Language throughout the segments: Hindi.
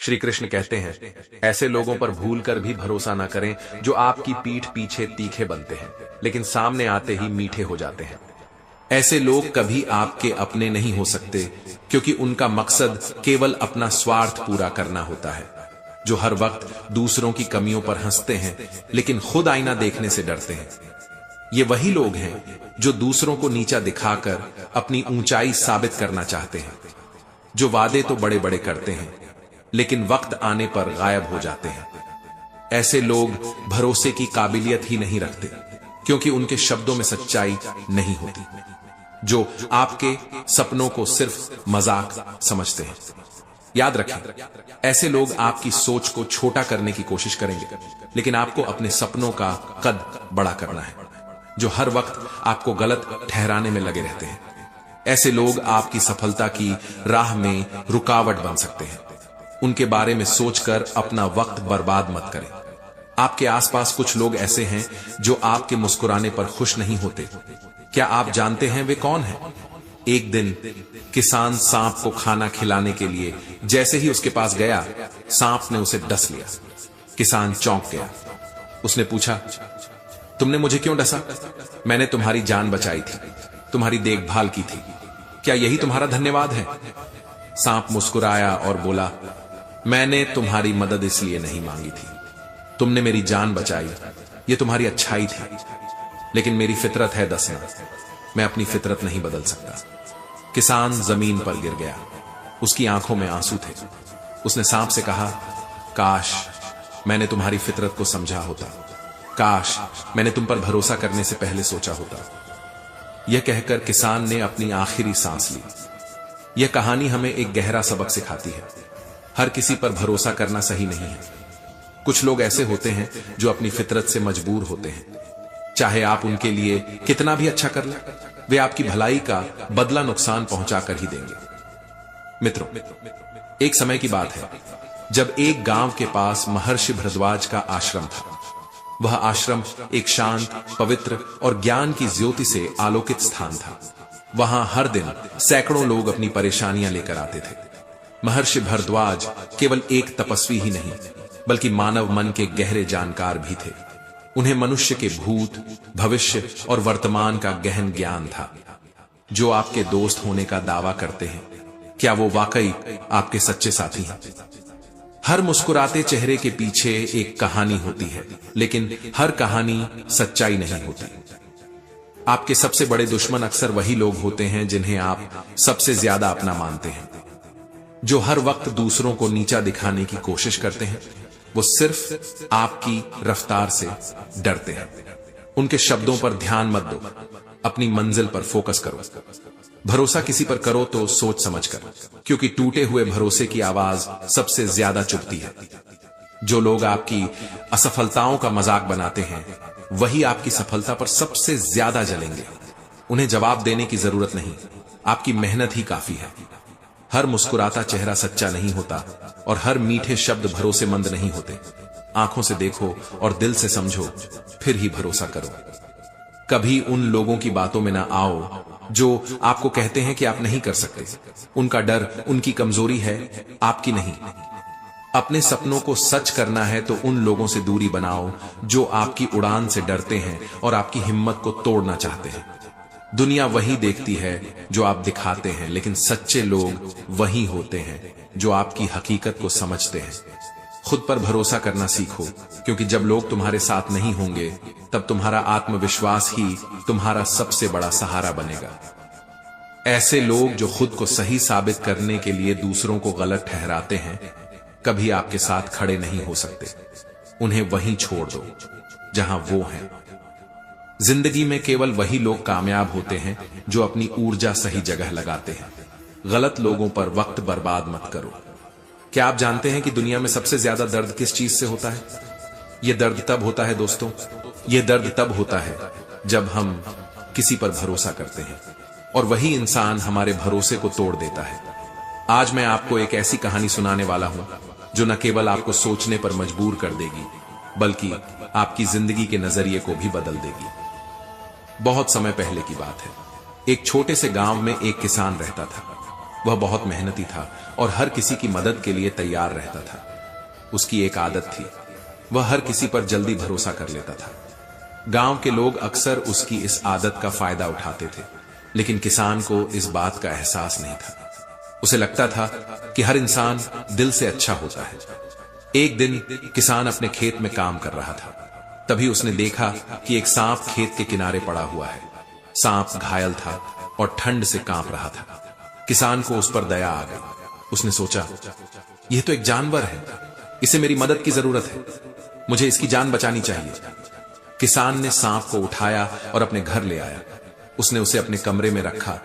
श्री कृष्ण कहते हैं, ऐसे लोगों पर भूल कर भी भरोसा न करें जो आपकी पीठ पीछे तीखे बनते हैं लेकिन सामने आते ही मीठे हो जाते हैं। ऐसे लोग कभी आपके अपने नहीं हो सकते क्योंकि उनका मकसद केवल अपना स्वार्थ पूरा करना होता है। जो हर वक्त दूसरों की कमियों पर हंसते हैं लेकिन खुद आईना देखने से डरते हैं। ये वही लोग हैं जो दूसरों को नीचा दिखाकर अपनी ऊंचाई साबित करना चाहते हैं। जो वादे तो बड़े बड़े करते हैं लेकिन वक्त आने पर गायब हो जाते हैं। ऐसे लोग भरोसे की काबिलियत ही नहीं रखते क्योंकि उनके शब्दों में सच्चाई नहीं होती। जो आपके सपनों को सिर्फ मजाक समझते हैं। याद रखें, ऐसे लोग आपकी सोच को छोटा करने की कोशिश करेंगे लेकिन आपको अपने सपनों का कद बड़ा करना है। जो हर वक्त आपको गलत ठहराने में लगे रहते हैं। ऐसे लोग आपकी सफलता की राह में रुकावट बन सकते हैं। उनके बारे में सोचकर अपना वक्त बर्बाद मत करें। आपके आसपास कुछ लोग ऐसे हैं जो आपके मुस्कुराने पर खुश नहीं होते। क्या आप जानते हैं वे कौन हैं? एक दिन किसान सांप को खाना खिलाने के लिए जैसे ही उसके पास गया, सांप ने उसे डस लिया। किसान चौंक गया। उसने पूछा, तुमने मुझे क्यों डसा? मैंने तुम्हारी जान बचाई थी, तुम्हारी देखभाल की थी। क्या यही तुम्हारा धन्यवाद है? सांप मुस्कुराया और बोला, मैंने तुम्हारी मदद इसलिए नहीं मांगी थी। तुमने मेरी जान बचाई, ये तुम्हारी अच्छाई थी। लेकिन मेरी फितरत है डसना। मैं अपनी फितरत नहीं बदल सकता। किसान जमीन पर गिर गया। उसकी आंखों में आंसू थे। उसने सांप से कहा, काश मैंने तुम्हारी फितरत को समझा होता। काश मैंने तुम पर भरोसा करने से पहले सोचा होता। यह कहकर किसान ने अपनी आखिरी सांस ली। यह कहानी हमें एक गहरा सबक सिखाती है। हर किसी पर भरोसा करना सही नहीं है। कुछ लोग ऐसे होते हैं जो अपनी फितरत से मजबूर होते हैं। चाहे आप उनके लिए कितना भी अच्छा कर लें, वे आपकी भलाई का बदला नुकसान पहुंचा कर ही देंगे। मित्रों, एक समय की बात है जब एक गांव के पास महर्षि भरद्वाज का आश्रम था। वह आश्रम एक शांत, पवित्र और ज्ञान की ज्योति से आलोकित स्थान था। वहां हर दिन सैकड़ों लोग अपनी परेशानियां लेकर आते थे। महर्षि भरद्वाज केवल एक तपस्वी ही नहीं बल्कि मानव मन के गहरे जानकार भी थे। उन्हें मनुष्य के भूत, भविष्य और वर्तमान का गहन ज्ञान था। जो आपके दोस्त होने का दावा करते हैं, क्या वो वाकई आपके सच्चे साथी हैं? हर मुस्कुराते चेहरे के पीछे एक कहानी होती है, लेकिन हर कहानी सच्चाई नहीं होती। आपके सबसे बड़े दुश्मन अक्सर वही लोग होते हैं जिन्हें आप सबसे ज्यादा अपना मानते हैं। जो हर वक्त दूसरों को नीचा दिखाने की कोशिश करते हैं, वो सिर्फ आपकी रफ्तार से डरते हैं। उनके शब्दों पर ध्यान मत दो, अपनी मंजिल पर फोकस करो। भरोसा किसी पर करो तो सोच समझकर, क्योंकि टूटे हुए भरोसे की आवाज सबसे ज्यादा चुभती है। जो लोग आपकी असफलताओं का मजाक बनाते हैं, वही आपकी सफलता पर सबसे ज्यादा जलेंगे। उन्हें जवाब देने की जरूरत नहीं, आपकी मेहनत ही काफी है। हर मुस्कुराता चेहरा सच्चा नहीं होता और हर मीठे शब्द भरोसेमंद नहीं होते। आंखों से देखो और दिल से समझो, फिर ही भरोसा करो। कभी उन लोगों की बातों में ना आओ जो आपको कहते हैं कि आप नहीं कर सकते। उनका डर उनकी कमजोरी है, आपकी नहीं। अपने सपनों को सच करना है तो उन लोगों से दूरी बनाओ जो आपकी उड़ान से डरते हैं और आपकी हिम्मत को तोड़ना चाहते हैं। दुनिया वही देखती है जो आप दिखाते हैं, लेकिन सच्चे लोग वही होते हैं जो आपकी हकीकत को समझते हैं। खुद पर भरोसा करना सीखो, क्योंकि जब लोग तुम्हारे साथ नहीं होंगे तब तुम्हारा आत्मविश्वास ही तुम्हारा सबसे बड़ा सहारा बनेगा। ऐसे लोग जो खुद को सही साबित करने के लिए दूसरों को गलत ठहराते हैं, कभी आपके साथ खड़े नहीं हो सकते। उन्हें वहीं छोड़ दो जहां वो हैं। जिंदगी में केवल वही लोग कामयाब होते हैं जो अपनी ऊर्जा सही जगह लगाते हैं। गलत लोगों पर वक्त बर्बाद मत करो। क्या आप जानते हैं कि दुनिया में सबसे ज्यादा दर्द किस चीज से होता है? यह दर्द तब होता है दोस्तों, यह दर्द तब होता है जब हम किसी पर भरोसा करते हैं और वही इंसान हमारे भरोसे को तोड़ देता है। आज मैं आपको एक ऐसी कहानी सुनाने वाला हूं जो न केवल आपको सोचने पर मजबूर कर देगी, बल्कि आपकी जिंदगी के नजरिए को भी बदल देगी। बहुत समय पहले की बात है। एक छोटे से गांव में एक किसान रहता था। वह बहुत मेहनती था और हर किसी की मदद के लिए तैयार रहता था। उसकी एक आदत थी, वह हर किसी पर जल्दी भरोसा कर लेता था। गांव के लोग अक्सर उसकी इस आदत का फायदा उठाते थे, लेकिन किसान को इस बात का एहसास नहीं था। उसे लगता था कि हर इंसान दिल से अच्छा होता है। एक दिन किसान अपने खेत में काम कर रहा था, तभी उसने देखा कि एक सांप खेत के किनारे पड़ा हुआ है। सांप घायल था और ठंड से कांप रहा था। किसान को उस पर दया आ गई। उसने सोचा, यह तो एक जानवर है, इसे मेरी मदद की जरूरत है, मुझे इसकी जान बचानी चाहिए। किसान ने सांप को उठाया और अपने घर ले आया। उसने उसे अपने कमरे में रखा,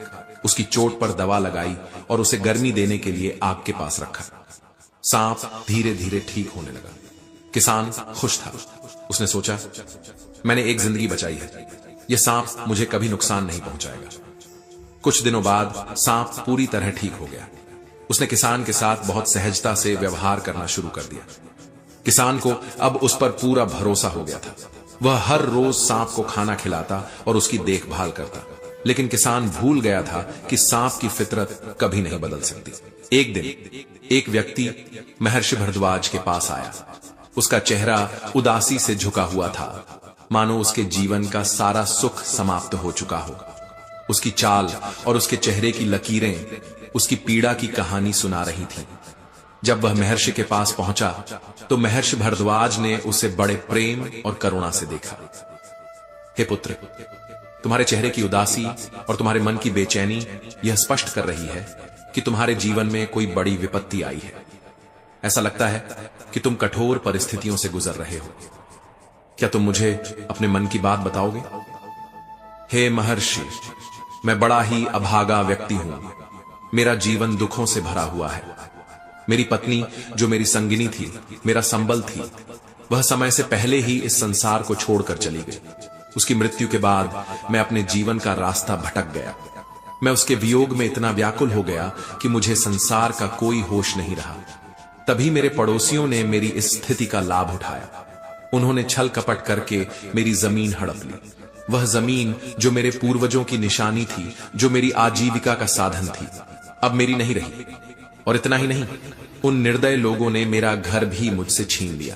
उसकी चोट पर दवा लगाई और उसे गर्मी देने के लिए आग के पास रखा। सांप धीरे धीरे ठीक होने लगा। किसान खुश था। उसने सोचा, मैंने एक जिंदगी बचाई है, यह सांप मुझे कभी नुकसान नहीं पहुंचाएगा। कुछ दिनों बाद सांप पूरी तरह ठीक हो गया। उसने किसान के साथ बहुत सहजता से व्यवहार करना शुरू कर दिया। किसान को अब उस पर पूरा भरोसा हो गया था। वह हर रोज सांप को खाना खिलाता और उसकी देखभाल करता। लेकिन किसान भूल गया था कि सांप की फितरत कभी नहीं बदल सकती। एक दिन एक व्यक्ति महर्षि भरद्वाज के पास आया। उसका चेहरा उदासी से झुका हुआ था, मानो उसके जीवन का सारा सुख समाप्त हो चुका हो। उसकी चाल और उसके चेहरे की लकीरें उसकी पीड़ा की कहानी सुना रही थीं। जब वह महर्षि के पास पहुंचा तो महर्षि भरद्वाज ने उसे बड़े प्रेम और करुणा से देखा। हे पुत्र, तुम्हारे चेहरे की उदासी और तुम्हारे मन की बेचैनी यह स्पष्ट कर रही है कि तुम्हारे जीवन में कोई बड़ी विपत्ति आई है। ऐसा लगता है कि तुम कठोर परिस्थितियों से गुजर रहे हो। क्या तुम मुझे अपने मन की बात बताओगे? हे महर्षि, मैं बड़ा ही अभागा व्यक्ति हूं। मेरा जीवन दुखों से भरा हुआ है। मेरी पत्नी, जो मेरी संगिनी थी, मेरा संबल थी, वह समय से पहले ही इस संसार को छोड़कर चली गई। उसकी मृत्यु के बाद मैं अपने जीवन का रास्ता भटक गया। मैं उसके वियोग में इतना व्याकुल हो गया कि मुझे संसार का कोई होश नहीं रहा। तभी मेरे पड़ोसियों ने मेरी इस स्थिति का लाभ उठाया। उन्होंने छल कपट करके मेरी जमीन हड़प ली। वह जमीन जो मेरे पूर्वजों की निशानी थी, जो मेरी आजीविका का साधन थी, अब मेरी नहीं रही। और इतना ही नहीं, उन निर्दय लोगों ने मेरा घर भी मुझसे छीन लिया।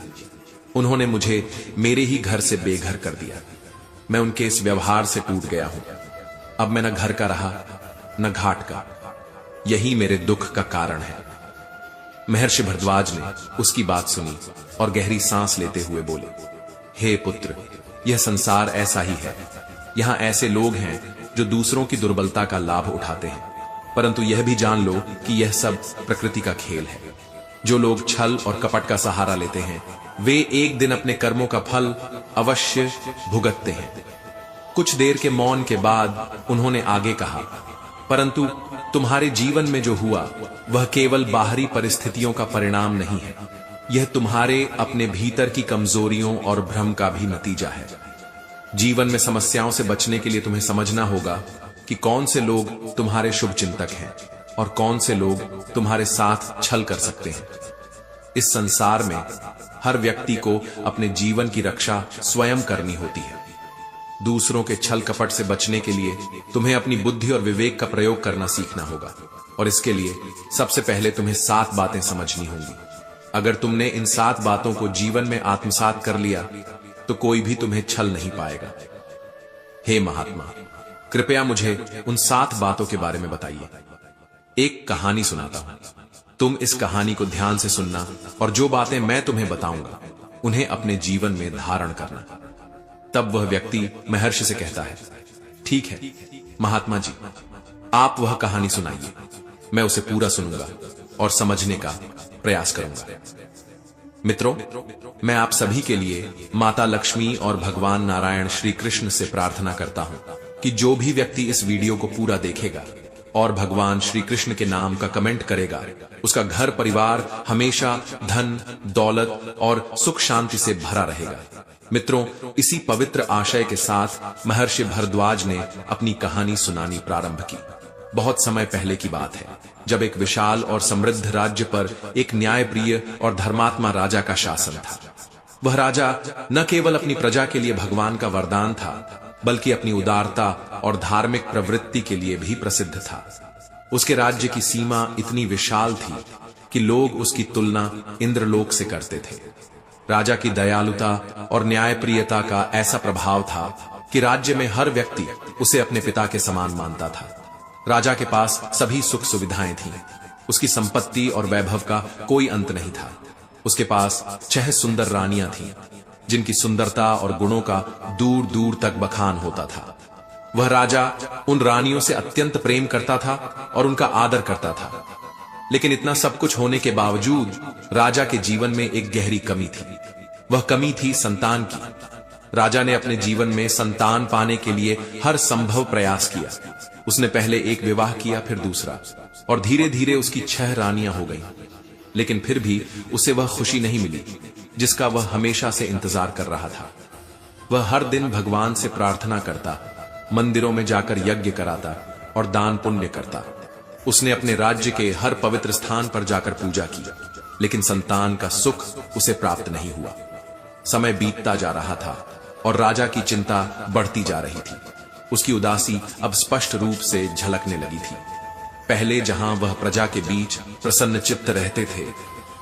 उन्होंने मुझे मेरे ही घर से बेघर कर दिया। मैं उनके इस व्यवहार से टूट गया हूं। अब मैं न घर का रहा न घाट का। यही मेरे दुख का कारण है। महर्षि भरद्वाज ने उसकी बात सुनी और गहरी सांस लेते हुए बोले, हे पुत्र, यह संसार ऐसा ही है। यहां ऐसे लोग हैं जो दूसरों की दुर्बलता का लाभ उठाते हैं, परंतु यह भी जान लो कि यह सब प्रकृति का खेल है। जो लोग छल और कपट का सहारा लेते हैं, वे एक दिन अपने कर्मों का फल अवश्य भुगतते हैं। कुछ देर के मौन के बाद उन्होंने आगे कहा, परंतु तुम्हारे जीवन में जो हुआ वह केवल बाहरी परिस्थितियों का परिणाम नहीं है। यह तुम्हारे अपने भीतर की कमजोरियों और भ्रम का भी नतीजा है। जीवन में समस्याओं से बचने के लिए तुम्हें समझना होगा कि कौन से लोग तुम्हारे शुभ चिंतक हैं और कौन से लोग तुम्हारे साथ छल कर सकते हैं। इस संसार में हर व्यक्ति को अपने जीवन की रक्षा स्वयं करनी होती है। दूसरों के छल कपट से बचने के लिए तुम्हें अपनी बुद्धि और विवेक का प्रयोग करना सीखना होगा, और इसके लिए सबसे पहले तुम्हें 7 बातें समझनी होंगी। अगर तुमने इन 7 बातों को जीवन में आत्मसात कर लिया तो कोई भी तुम्हें छल नहीं पाएगा। हे महात्मा, कृपया मुझे उन 7 बातों के बारे में बताइए। एक कहानी सुनाता हूं, तुम इस कहानी को ध्यान से सुनना और जो बातें मैं तुम्हें बताऊंगा उन्हें अपने जीवन में धारण करना। तब वह व्यक्ति महर्षि से कहता है, ठीक है महात्मा जी, आप वह कहानी सुनाइए। मैं उसे पूरा सुनूंगा और समझने का प्रयास करूंगा। मित्रों, मैं आप सभी के लिए माता लक्ष्मी और भगवान नारायण श्री कृष्ण से प्रार्थना करता हूं कि जो भी व्यक्ति इस वीडियो को पूरा देखेगा और भगवान श्री कृष्ण के नाम का कमेंट करेगा, उसका घर परिवार हमेशा धन, दौलत और सुख शांति से भरा रहेगा। मित्रों, इसी पवित्र आशय के साथ महर्षि भरद्वाज ने अपनी कहानी सुनानी प्रारंभ की। बहुत समय पहले की बात है, जब एक विशाल और समृद्ध राज्य पर एक न्यायप्रिय और धर्मात्मा राजा का शासन था। वह राजा न केवल अपनी प्रजा के लिए भगवान का वरदान था, बल्कि अपनी उदारता और धार्मिक प्रवृत्ति के लिए भी प्रसिद्ध था। उसके राज्य की सीमा इतनी विशाल थी कि लोग उसकी तुलना इंद्रलोक से करते थे। राजा की दयालुता और न्यायप्रियता का ऐसा प्रभाव था कि राज्य में हर व्यक्ति उसे अपने पिता के समान मानता था। राजा के पास सभी सुख सुविधाएं थीं। उसकी संपत्ति और वैभव का कोई अंत नहीं था। उसके पास 6 सुंदर रानियां थीं, जिनकी सुंदरता और गुणों का दूर दूर तक बखान होता था। वह राजा उन रानियों से अत्यंत प्रेम करता था और उनका आदर करता था। लेकिन इतना सब कुछ होने के बावजूद राजा के जीवन में एक गहरी कमी थी। वह कमी थी संतान की। राजा ने अपने जीवन में संतान पाने के लिए हर संभव प्रयास किया। उसने पहले एक विवाह किया, फिर दूसरा, और धीरे धीरे उसकी 6 रानियां हो गईं। लेकिन फिर भी उसे वह खुशी नहीं मिली जिसका वह हमेशा से इंतजार कर रहा था। वह हर दिन भगवान से प्रार्थना करता, मंदिरों में जाकर यज्ञ कराता और दान पुण्य करता। उसने अपने राज्य के हर पवित्र स्थान पर जाकर पूजा की, लेकिन संतान का सुख उसे प्राप्त नहीं हुआ। समय बीतता जा रहा था और राजा की चिंता बढ़ती जा रही थी। उसकी उदासी अब स्पष्ट रूप से झलकने लगी थी। पहले जहां वह प्रजा के बीच प्रसन्न चित्त रहते थे,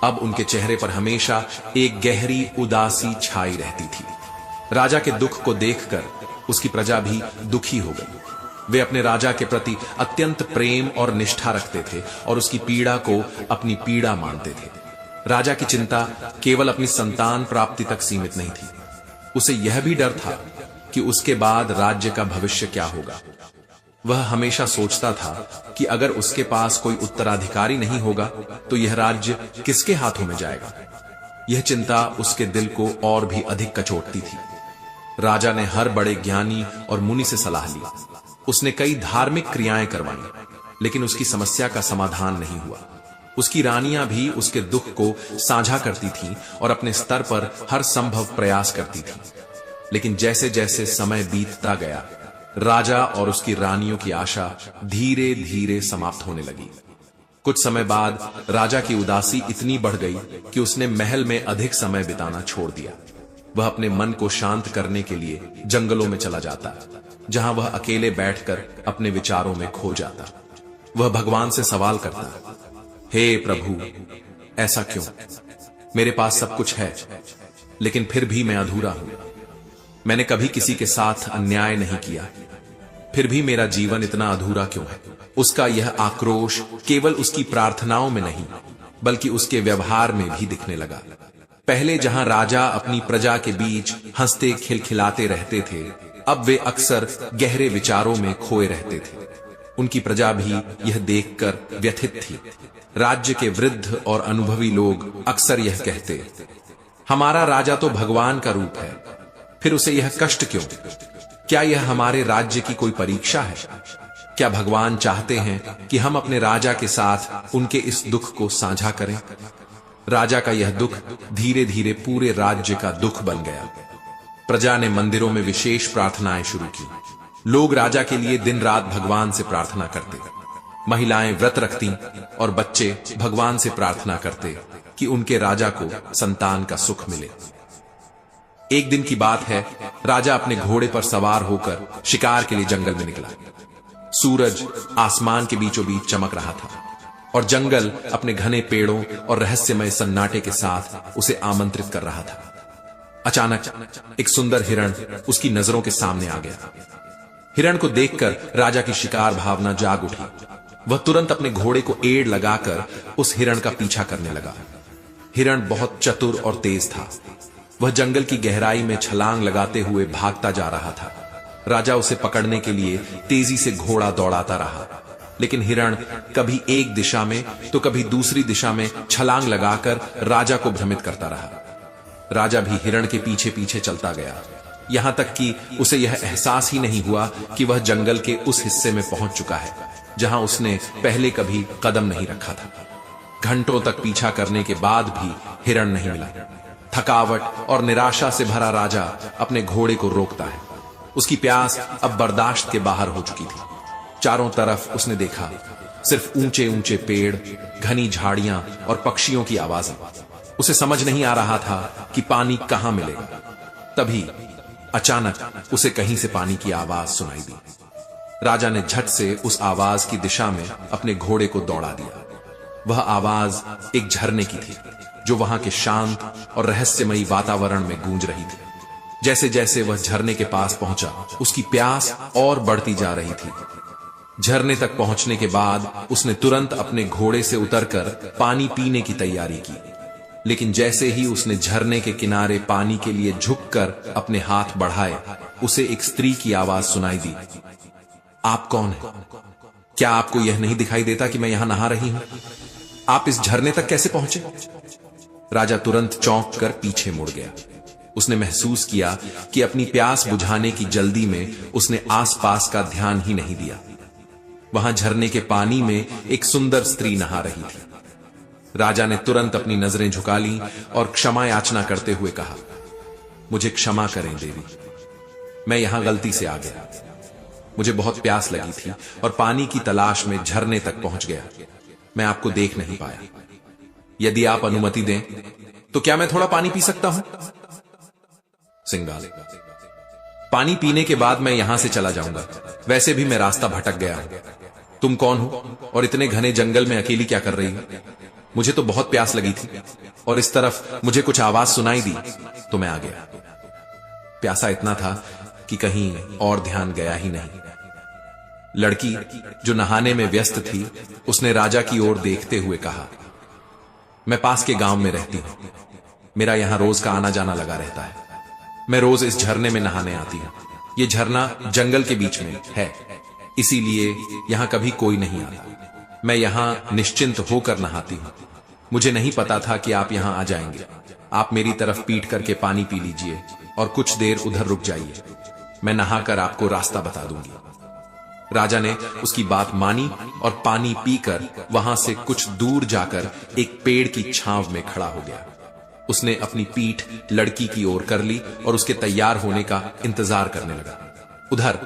अब उनके चेहरे पर हमेशा एक गहरी उदासी छाई रहती थी। राजा के दुख को देखकर उसकी प्रजा भी दुखी हो गई। वे अपने राजा के प्रति अत्यंत प्रेम और निष्ठा रखते थे और उसकी पीड़ा को अपनी पीड़ा मानते थे। राजा की चिंता केवल अपनी संतान प्राप्ति तक सीमित नहीं थी। उसे यह भी डर था कि उसके बाद राज्य का भविष्य क्या होगा। वह हमेशा सोचता था कि अगर उसके पास कोई उत्तराधिकारी नहीं होगा तो यह राज्य किसके हाथों में जाएगा। यह चिंता उसके दिल को और भी अधिक कचोटती थी। राजा ने हर बड़े ज्ञानी और मुनि से सलाह ली। उसने कई धार्मिक क्रियाएं करवाई, लेकिन उसकी समस्या का समाधान नहीं हुआ। उसकी रानियां भी उसके दुख को साझा करती थीं और अपने स्तर पर हर संभव प्रयास करती थीं। लेकिन जैसे जैसे समय बीतता गया, राजा और उसकी रानियों की आशा धीरे धीरे समाप्त होने लगी। कुछ समय बाद राजा की उदासी इतनी बढ़ गई कि उसने महल में अधिक समय बिताना छोड़ दिया। वह अपने मन को शांत करने के लिए जंगलों में चला जाता, जहां वह अकेले बैठकर अपने विचारों में खो जाता। वह भगवान से सवाल करता, हे प्रभु, ऐसा क्यों? मेरे पास सब कुछ है, लेकिन फिर भी मैं अधूरा हूं। मैंने कभी किसी के साथ अन्याय नहीं किया, फिर भी मेरा जीवन इतना अधूरा क्यों है? उसका यह आक्रोश केवल उसकी प्रार्थनाओं में नहीं, बल्कि उसके व्यवहार में भी दिखने लगा। पहले जहां राजा अपनी प्रजा के बीच हंसते खिलखिलाते रहते थे, अब वे अक्सर गहरे विचारों में खोए रहते थे। उनकी प्रजा भी यह देखकर व्यथित थी। राज्य के वृद्ध और अनुभवी लोग अक्सर यह कहते, हमारा राजा तो भगवान का रूप है, फिर उसे यह कष्ट क्यों? क्या यह हमारे राज्य की कोई परीक्षा है? क्या भगवान चाहते हैं कि हम अपने राजा के साथ उनके इस दुख को साझा करें? राजा का यह दुख धीरे धीरे पूरे राज्य का दुख बन गया। प्रजा ने मंदिरों में विशेष प्रार्थनाएं शुरू की। लोग राजा के लिए दिन रात भगवान से प्रार्थना करते। महिलाएं व्रत रखती और बच्चे भगवान से प्रार्थना करते कि उनके राजा को संतान का सुख मिले। एक दिन की बात है, राजा अपने घोड़े पर सवार होकर शिकार के लिए जंगल में निकला। सूरज आसमान के बीचों बीच चमक रहा था और जंगल अपने घने पेड़ों और रहस्यमय सन्नाटे के साथ उसे आमंत्रित कर रहा था। अचानक एक सुंदर हिरण उसकी नजरों के सामने आ गया। हिरण को देखकर राजा की शिकार भावना जाग उठी। वह तुरंत अपने घोड़े को एड़ लगाकर उस हिरण का पीछा करने लगा। हिरण बहुत चतुर और तेज था। वह जंगल की गहराई में छलांग लगाते हुए भागता जा रहा था। राजा उसे पकड़ने के लिए तेजी से घोड़ा दौड़ाता रहा, लेकिन हिरण कभी एक दिशा में तो कभी दूसरी दिशा में छलांग लगाकर राजा को भ्रमित करता रहा। राजा भी हिरण के पीछे पीछे चलता गया, यहां तक कि उसे यह एहसास ही नहीं हुआ कि वह जंगल के उस हिस्से में पहुंच चुका है जहां उसने पहले कभी कदम नहीं रखा था। घंटों तक पीछा करने के बाद भी हिरण नहीं मिला। थकावट और निराशा से भरा राजा अपने घोड़े को रोकता है। उसकी प्यास अब बर्दाश्त के बाहर हो चुकी थी। चारों तरफ उसने देखा, सिर्फ ऊंचे ऊंचे पेड़, घनी झाड़ियां और पक्षियों की आवाजें। उसे समझ नहीं आ रहा था कि पानी कहां मिलेगा। तभी अचानक उसे कहीं से पानी की आवाज सुनाई दी। राजा ने झट से उस आवाज की दिशा में अपने घोड़े को दौड़ा दिया। वह आवाज एक झरने की थी जो वहां के शांत और रहस्यमयी वातावरण में गूंज रही थी। जैसे जैसे वह झरने के पास पहुंचा, उसकी प्यास और बढ़ती जा रही थी। झरने तक पहुंचने के बाद उसने तुरंत अपने घोड़े से उतरकर पानी पीने की तैयारी की। लेकिन जैसे ही उसने झरने के किनारे पानी के लिए झुककर अपने हाथ बढ़ाए, उसे एक स्त्री की आवाज सुनाई दी। आप कौन हैं? क्या आपको यह नहीं दिखाई देता कि मैं यहां नहा रही हूं? आप इस झरने तक कैसे पहुंचे? राजा तुरंत चौंक कर पीछे मुड़ गया। उसने महसूस किया कि अपनी प्यास बुझाने की जल्दी में उसने आसपास का ध्यान ही नहीं दिया। वहां झरने के पानी में एक सुंदर स्त्री नहा रही थी। राजा ने तुरंत अपनी नजरें झुका ली और क्षमा याचना करते हुए कहा, मुझे क्षमा करें देवी, मैं यहां गलती से आ गया। मुझे बहुत प्यास लगी थी और पानी की तलाश में झरने तक पहुंच गया। मैं आपको देख नहीं पाया। यदि आप अनुमति दें तो क्या मैं थोड़ा पानी पी सकता हूं? सिंगाल, पानी पीने के बाद मैं यहां से चला जाऊंगा। वैसे भी मैं रास्ता भटक गया हूं। तुम कौन हो और इतने घने जंगल में अकेली क्या कर रही हो? मुझे तो बहुत प्यास लगी थी और इस तरफ मुझे कुछ आवाज सुनाई दी तो मैं आ गया। प्यासा इतना था कि कहीं और ध्यान गया ही नहीं। लड़की जो नहाने में व्यस्त थी, उसने राजा की ओर देखते हुए कहा, मैं पास के गांव में रहती हूं। मेरा यहां रोज का आना जाना लगा रहता है। मैं रोज इस झरने में नहाने आती हूं। यह झरना जंगल के बीच में है, इसीलिए यहां कभी कोई नहीं आता। मैं यहां निश्चिंत होकर नहाती हूं। मुझे नहीं पता था कि आप यहां आ जाएंगे। आप मेरी तरफ पीट करके पानी पी लीजिए और कुछ देर उधर रुक जाइए। मैं नहाकर आपको रास्ता बता दूंगी। राजा ने उसकी बात मानी और पानी पीकर वहां से कुछ दूर जाकर एक पेड़ की छांव में खड़ा हो गया। उसने अपनी पीठ लड़की की ओर कर ली और उसके तैयार होने का इंतजार करने लगा। उधर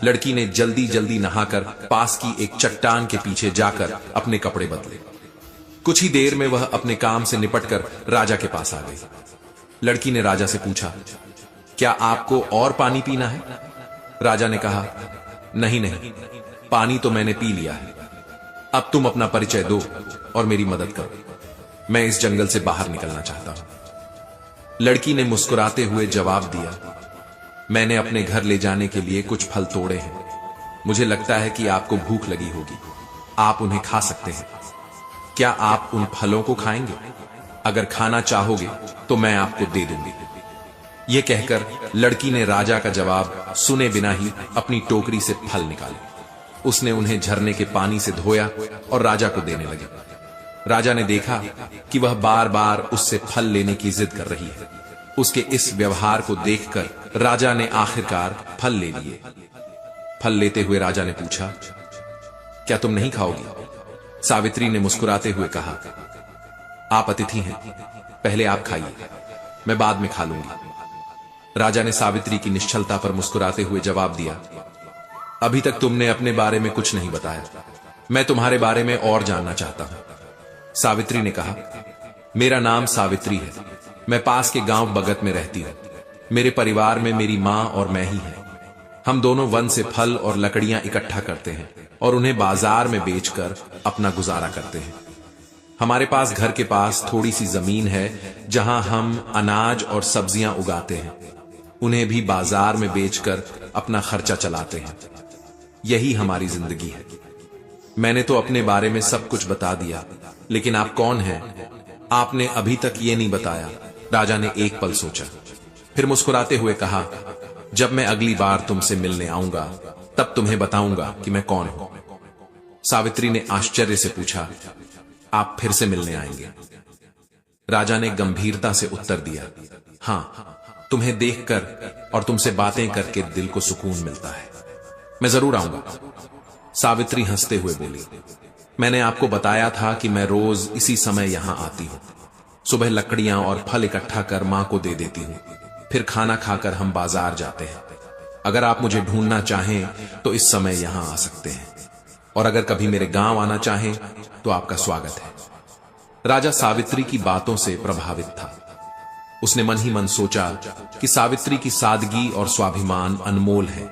लड़की ने जल्दी जल्दी नहाकर पास की एक चट्टान के पीछे जाकर अपने कपड़े बदले। कुछ ही देर में वह अपने काम से निपटकर राजा के पास आ गई। लड़की ने राजा से पूछा, क्या आपको और पानी पीना है? राजा ने कहा, नहीं नहीं, पानी तो मैंने पी लिया है। अब तुम अपना परिचय दो और मेरी मदद करो। मैं इस जंगल से बाहर निकलना चाहता हूं। लड़की ने मुस्कुराते हुए जवाब दिया, मैंने अपने घर ले जाने के लिए कुछ फल तोड़े हैं। मुझे लगता है कि आपको भूख लगी होगी। आप उन्हें खा सकते हैं। क्या आप उन फलों को खाएंगे? अगर खाना चाहोगे तो मैं आपको दे दूंगी। यह कहकर लड़की ने राजा का जवाब सुने बिना ही अपनी टोकरी से फल निकाले। उसने उन्हें झरने के पानी से धोया और राजा को देने लगी। राजा ने देखा कि वह बार बार उससे फल लेने की जिद कर रही है। उसके इस व्यवहार को देखकर राजा ने आखिरकार फल ले लिए। फल लेते हुए राजा ने पूछा, क्या तुम नहीं खाओगी? सावित्री ने मुस्कुराते हुए कहा, आप अतिथि हैं, पहले आप खाइए, मैं बाद में खा लूंगी। राजा ने सावित्री की निश्चलता पर मुस्कुराते हुए जवाब दिया, अभी तक तुमने अपने बारे में कुछ नहीं बताया। मैं तुम्हारे बारे में और जानना चाहता हूं। सावित्री ने कहा, मेरा नाम सावित्री है। मैं पास के गांव बगत में रहती हूं। मेरे परिवार में मेरी मां और मैं ही हैं। हम दोनों वन से फल और लकड़ियां इकट्ठा करते हैं और उन्हें बाजार में बेचकर अपना गुजारा करते हैं। हमारे पास घर के पास थोड़ी सी जमीन है जहां हम अनाज और सब्जियां उगाते हैं। उन्हें भी बाजार में बेचकर अपना खर्चा चलाते हैं। यही हमारी जिंदगी है। मैंने तो अपने बारे में सब कुछ बता दिया, लेकिन आप कौन हैं? आपने अभी तक ये नहीं बताया। राजा ने एक पल सोचा, फिर मुस्कुराते हुए कहा, जब मैं अगली बार तुमसे मिलने आऊंगा तब तुम्हें बताऊंगा कि मैं कौन हूं। सावित्री ने आश्चर्य से पूछा, आप फिर से मिलने आएंगे? राजा ने गंभीरता से उत्तर दिया, हां, तुम्हें देखकर और तुमसे बातें करके दिल को सुकून मिलता है। मैं जरूर आऊंगा। सावित्री हंसते हुए बोली, मैंने आपको बताया था कि मैं रोज इसी समय यहां आती हूं। सुबह लकड़ियां और फल इकट्ठा कर मां को दे देती हूं, फिर खाना खाकर हम बाजार जाते हैं। अगर आप मुझे ढूंढना चाहें तो इस समय यहां आ सकते हैं, और अगर कभी मेरे गांव आना चाहें तो आपका स्वागत है। राजा सावित्री की बातों से प्रभावित था। उसने मन ही मन सोचा कि सावित्री की सादगी और स्वाभिमान अनमोल है।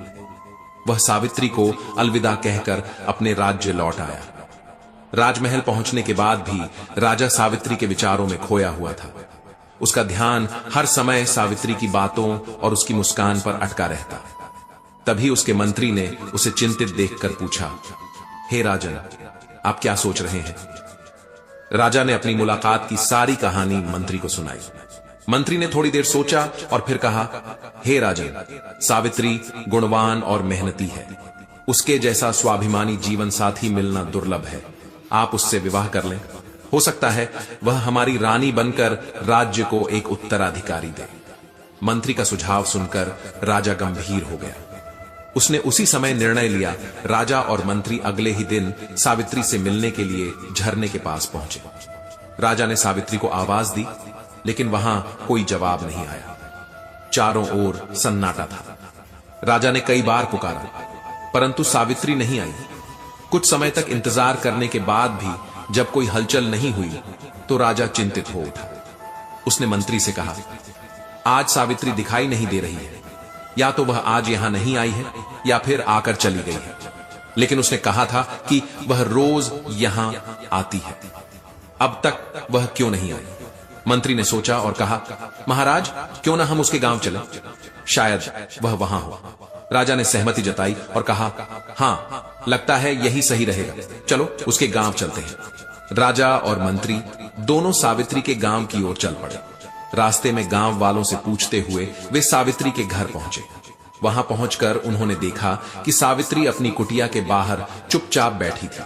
वह सावित्री को अलविदा कहकर अपने राज्य लौट आया। राजमहल पहुंचने के बाद भी राजा सावित्री के विचारों में खोया हुआ था। उसका ध्यान हर समय सावित्री की बातों और उसकी मुस्कान पर अटका रहता। तभी उसके मंत्री ने उसे चिंतित देखकर पूछा, हे राजन, आप क्या सोच रहे हैं? राजा ने अपनी मुलाकात की सारी कहानी मंत्री को सुनाई। मंत्री ने थोड़ी देर सोचा और फिर कहा, हे राजन, सावित्री गुणवान और मेहनती है। उसके जैसा स्वाभिमानी जीवन साथी मिलना दुर्लभ है। आप उससे विवाह कर लें। हो सकता है वह हमारी रानी बनकर राज्य को एक उत्तराधिकारी दे। मंत्री का सुझाव सुनकर राजा गंभीर हो गया। उसने उसी समय निर्णय लिया। राजा और मंत्री अगले ही दिन सावित्री से मिलने के लिए झरने के पास पहुंचे। राजा ने सावित्री को आवाज दी, लेकिन वहां कोई जवाब नहीं आया। चारों ओर सन्नाटा था। राजा ने कई बार पुकारा, परंतु सावित्री नहीं आई। कुछ समय तक इंतजार करने के बाद भी जब कोई हलचल नहीं हुई तो राजा चिंतित हो उठा। उसने मंत्री से कहा, आज सावित्री दिखाई नहीं दे रही है। या तो वह आज यहां नहीं आई है या फिर आकर चली गई है। लेकिन उसने कहा था कि वह रोज यहां आती है। अब तक वह क्यों नहीं आई? मंत्री ने सोचा और कहा, महाराज, क्यों ना हम उसके गांव चलें? शायद वह वहां हो। राजा ने सहमति जताई और कहा, हां, लगता है यही सही रहेगा। चलो उसके गांव चलते हैं। राजा और मंत्री दोनों सावित्री के गांव की ओर चल पड़े। रास्ते में गांव वालों से पूछते हुए वे सावित्री के घर पहुंचे। वहां पहुंचकर उन्होंने देखा कि सावित्री अपनी कुटिया के बाहर चुपचाप बैठी थी।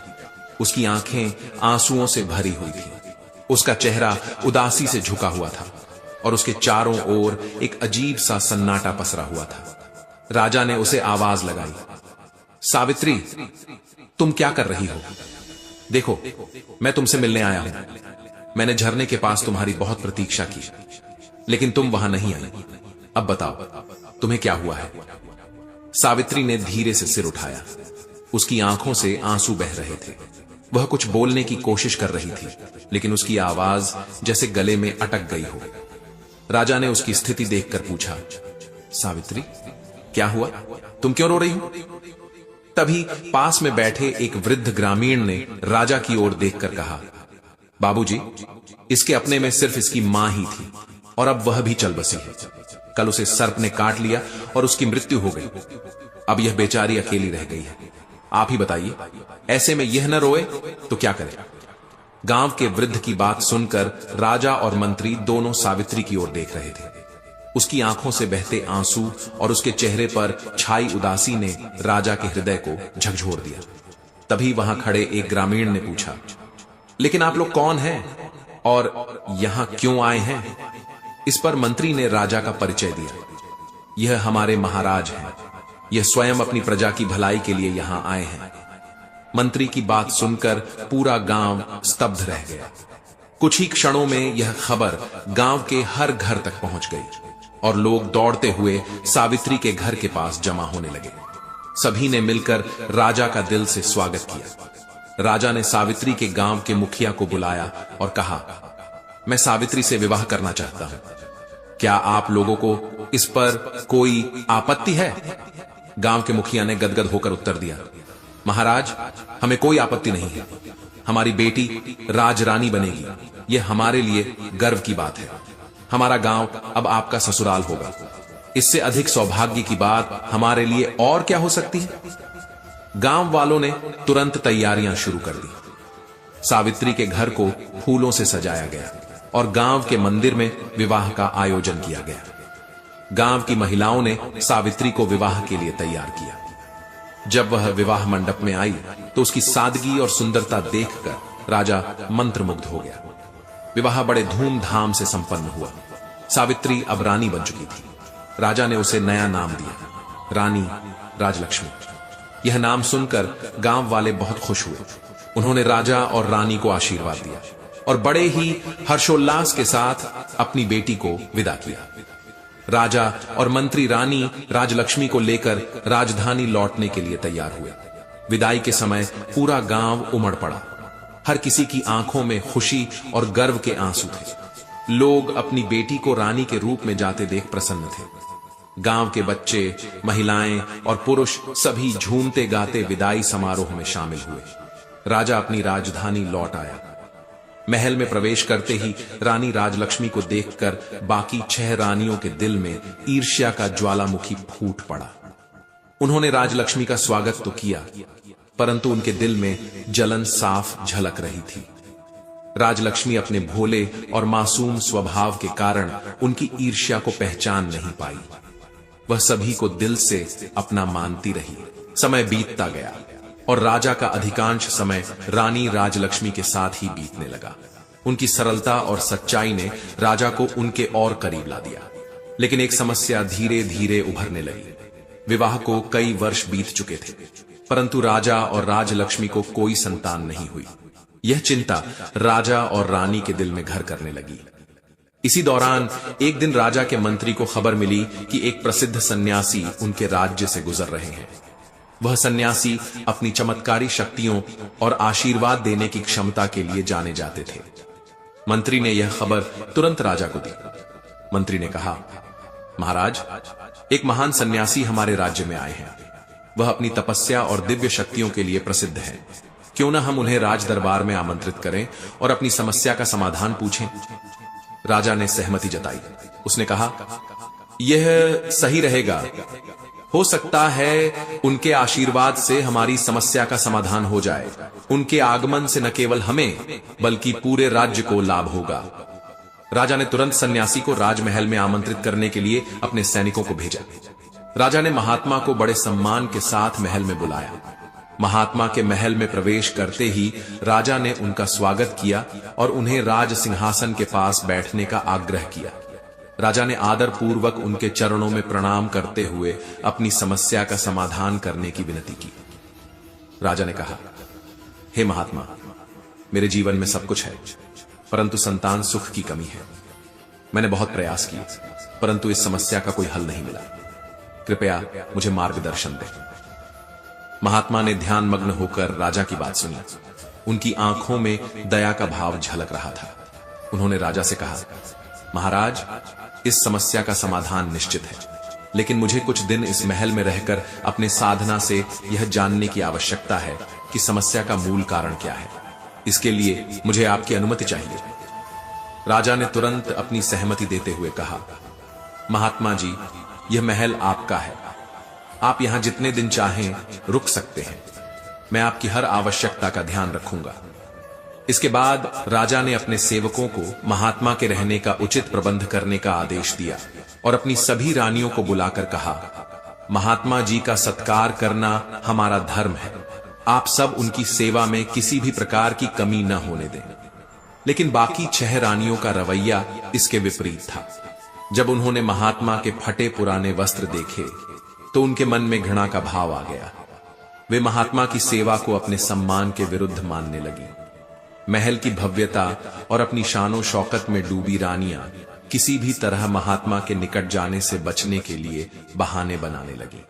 उसकी आंखें आंसुओं से भरी हुई थी। उसका चेहरा उदासी से झुका हुआ था और उसके चारों ओर एक अजीब सा सन्नाटा पसरा हुआ था। राजा ने उसे आवाज लगाई, सावित्री, तुम क्या कर रही हो? देखो, मैं तुमसे मिलने आया हूं। मैंने झरने के पास तुम्हारी बहुत प्रतीक्षा की, लेकिन तुम वहां नहीं आई। अब बताओ, तुम्हें क्या हुआ है? सावित्री ने धीरे से सिर उठाया। उसकी आंखों से आंसू बह रहे थे। वह कुछ बोलने की कोशिश कर रही थी, लेकिन उसकी आवाज जैसे गले में अटक गई हो। राजा ने उसकी स्थिति देखकर पूछा, सावित्री, क्या हुआ? तुम क्यों रो रही हो? तभी पास में बैठे एक वृद्ध ग्रामीण ने राजा की ओर देखकर कहा, बाबूजी, इसके अपने में सिर्फ इसकी मां ही थी और अब वह भी चल बसी है। कल उसे सर्प ने काट लिया और उसकी मृत्यु हो गई। अब यह बेचारी अकेली रह गई है। आप ही बताइए, ऐसे में यह न रोए तो क्या करे? गांव के वृद्ध की बात सुनकर राजा और मंत्री दोनों सावित्री की ओर देख रहे थे। उसकी आंखों से बहते आंसू और उसके चेहरे पर छाई उदासी ने राजा के हृदय को झकझोर दिया। तभी वहां खड़े एक ग्रामीण ने पूछा, लेकिन आप लोग कौन हैं और यहां क्यों आए हैं? इस पर मंत्री ने राजा का परिचय दिया। यह हमारे महाराज हैं। यह स्वयं अपनी प्रजा की भलाई के लिए यहां आए हैं। मंत्री की बात सुनकर पूरा गांव स्तब्ध रह गया। कुछ ही क्षणों में यह खबर गांव के हर घर तक पहुंच गई और लोग दौड़ते हुए सावित्री के घर के पास जमा होने लगे। सभी ने मिलकर राजा का दिल से स्वागत किया। राजा ने सावित्री के गांव के मुखिया को बुलाया और कहा, मैं सावित्री से विवाह करना चाहता हूं। क्या आप लोगों को इस पर कोई आपत्ति है? गांव के मुखिया ने गदगद होकर उत्तर दिया, महाराज, हमें कोई आपत्ति नहीं है। हमारी बेटी राजरानी बनेगी। यह हमारे लिए गर्व की बात है। हमारा गांव अब आपका ससुराल होगा। इससे अधिक सौभाग्य की बात हमारे लिए और क्या हो सकती है? गांव वालों ने तुरंत तैयारियां शुरू कर दी। सावित्री के घर को फूलों से सजाया गया और गांव के मंदिर में विवाह का आयोजन किया गया। गांव की महिलाओं ने सावित्री को विवाह के लिए तैयार किया। जब वह विवाह मंडप में आई तो उसकी सादगी और सुंदरता देखकर राजा मंत्रमुग्ध हो गया। विवाह बड़े धूमधाम से संपन्न हुआ। सावित्री अब रानी बन चुकी थी। राजा ने उसे नया नाम दिया, रानी राजलक्ष्मी। यह नाम सुनकर गांव वाले बहुत खुश हुए। उन्होंने राजा और रानी को आशीर्वाद दिया और बड़े ही हर्षोल्लास के साथ अपनी बेटी को विदा किया। राजा और मंत्री रानी राजलक्ष्मी को लेकर राजधानी लौटने के लिए तैयार हुए। विदाई के समय पूरा गांव उमड़ पड़ा। हर किसी की आंखों में खुशी और गर्व के आंसू थे। लोग अपनी बेटी को रानी के रूप में जाते देख प्रसन्न थे। गांव के बच्चे, महिलाएं और पुरुष सभी झूमते गाते विदाई समारोह में शामिल हुए। राजा अपनी राजधानी लौट आया। महल में प्रवेश करते ही रानी राजलक्ष्मी को देखकर बाकी 6 रानियों के दिल में ईर्ष्या का ज्वालामुखी फूट पड़ा। उन्होंने राजलक्ष्मी का स्वागत तो किया, परंतु उनके दिल में जलन साफ झलक रही थी। राजलक्ष्मी अपने भोले और मासूम स्वभाव के कारण उनकी ईर्ष्या को पहचान नहीं पाई। वह सभी को दिल से अपना मानती रही। समय बीतता गया और राजा का अधिकांश समय रानी राजलक्ष्मी के साथ ही बीतने लगा। उनकी सरलता और सच्चाई ने राजा को उनके और करीब ला दिया। लेकिन एक समस्या धीरे धीरे उभरने लगी। विवाह को कई वर्ष बीत चुके थे, परंतु राजा और राजलक्ष्मी को कोई संतान नहीं हुई। यह चिंता राजा और रानी के दिल में घर करने लगी। इसी दौरान एक दिन राजा के मंत्री को खबर मिली कि एक प्रसिद्ध सन्यासी उनके राज्य से गुजर रहे हैं। वह सन्यासी अपनी चमत्कारी शक्तियों और आशीर्वाद देने की क्षमता के लिए जाने जाते थे। मंत्री ने यह खबर तुरंत राजा को दी। मंत्री ने कहा, महाराज, एक महान सन्यासी हमारे राज्य में आए हैं। वह अपनी तपस्या और दिव्य शक्तियों के लिए प्रसिद्ध है। क्यों न हम उन्हें राज दरबार में आमंत्रित करें और अपनी समस्या का समाधान पूछें। राजा ने सहमति जताई। उसने कहा, यह सही रहेगा। हो सकता है उनके आशीर्वाद से हमारी समस्या का समाधान हो जाए। उनके आगमन से न केवल हमें बल्कि पूरे राज्य को लाभ होगा। राजा ने तुरंत सन्यासी को राजमहल में आमंत्रित करने के लिए अपने सैनिकों को भेजा। राजा ने महात्मा को बड़े सम्मान के साथ महल में बुलाया। महात्मा के महल में प्रवेश करते ही राजा ने उनका स्वागत किया और उन्हें राज सिंहासन के पास बैठने का आग्रह किया। राजा ने आदर पूर्वक उनके चरणों में प्रणाम करते हुए अपनी समस्या का समाधान करने की विनती की। राजा ने कहा, हे महात्मा, मेरे जीवन में सब कुछ है, परंतु संतान सुख की कमी है। मैंने बहुत प्रयास किए, परंतु इस समस्या का कोई हल नहीं मिला। कृपया मुझे मार्गदर्शन दें। महात्मा ने ध्यान मग्न होकर राजा की बात सुनी। उनकी आंखों में दया का भाव झलक रहा था। उन्होंने राजा से कहा, महाराज, इस समस्या का समाधान निश्चित है, लेकिन मुझे कुछ दिन इस महल में रहकर अपने साधना से यह जानने की आवश्यकता है कि समस्या का मूल कारण क्या है। इसके लिए मुझे आपकी अनुमति चाहिए। राजा ने तुरंत अपनी सहमति देते हुए कहा, महात्मा जी, यह महल आपका है। आप यहां जितने दिन चाहें रुक सकते हैं। मैं आपकी हर आवश्यकता का ध्यान रखूंगा। इसके बाद राजा ने अपने सेवकों को महात्मा के रहने का उचित प्रबंध करने का आदेश दिया और अपनी सभी रानियों को बुलाकर कहा, महात्मा जी का सत्कार करना हमारा धर्म है। आप सब उनकी सेवा में किसी भी प्रकार की कमी न होने दें। लेकिन बाकी 6 रानियों का रवैया इसके विपरीत था। जब उन्होंने महात्मा के फटे पुराने वस्त्र देखे तो उनके मन में घृणा का भाव आ गया। वे महात्मा की सेवा को अपने सम्मान के विरुद्ध मानने लगी। महल की भव्यता और अपनी शानो शौकत में डूबी रानियां किसी भी तरह महात्मा के निकट जाने से बचने के लिए बहाने बनाने लगी।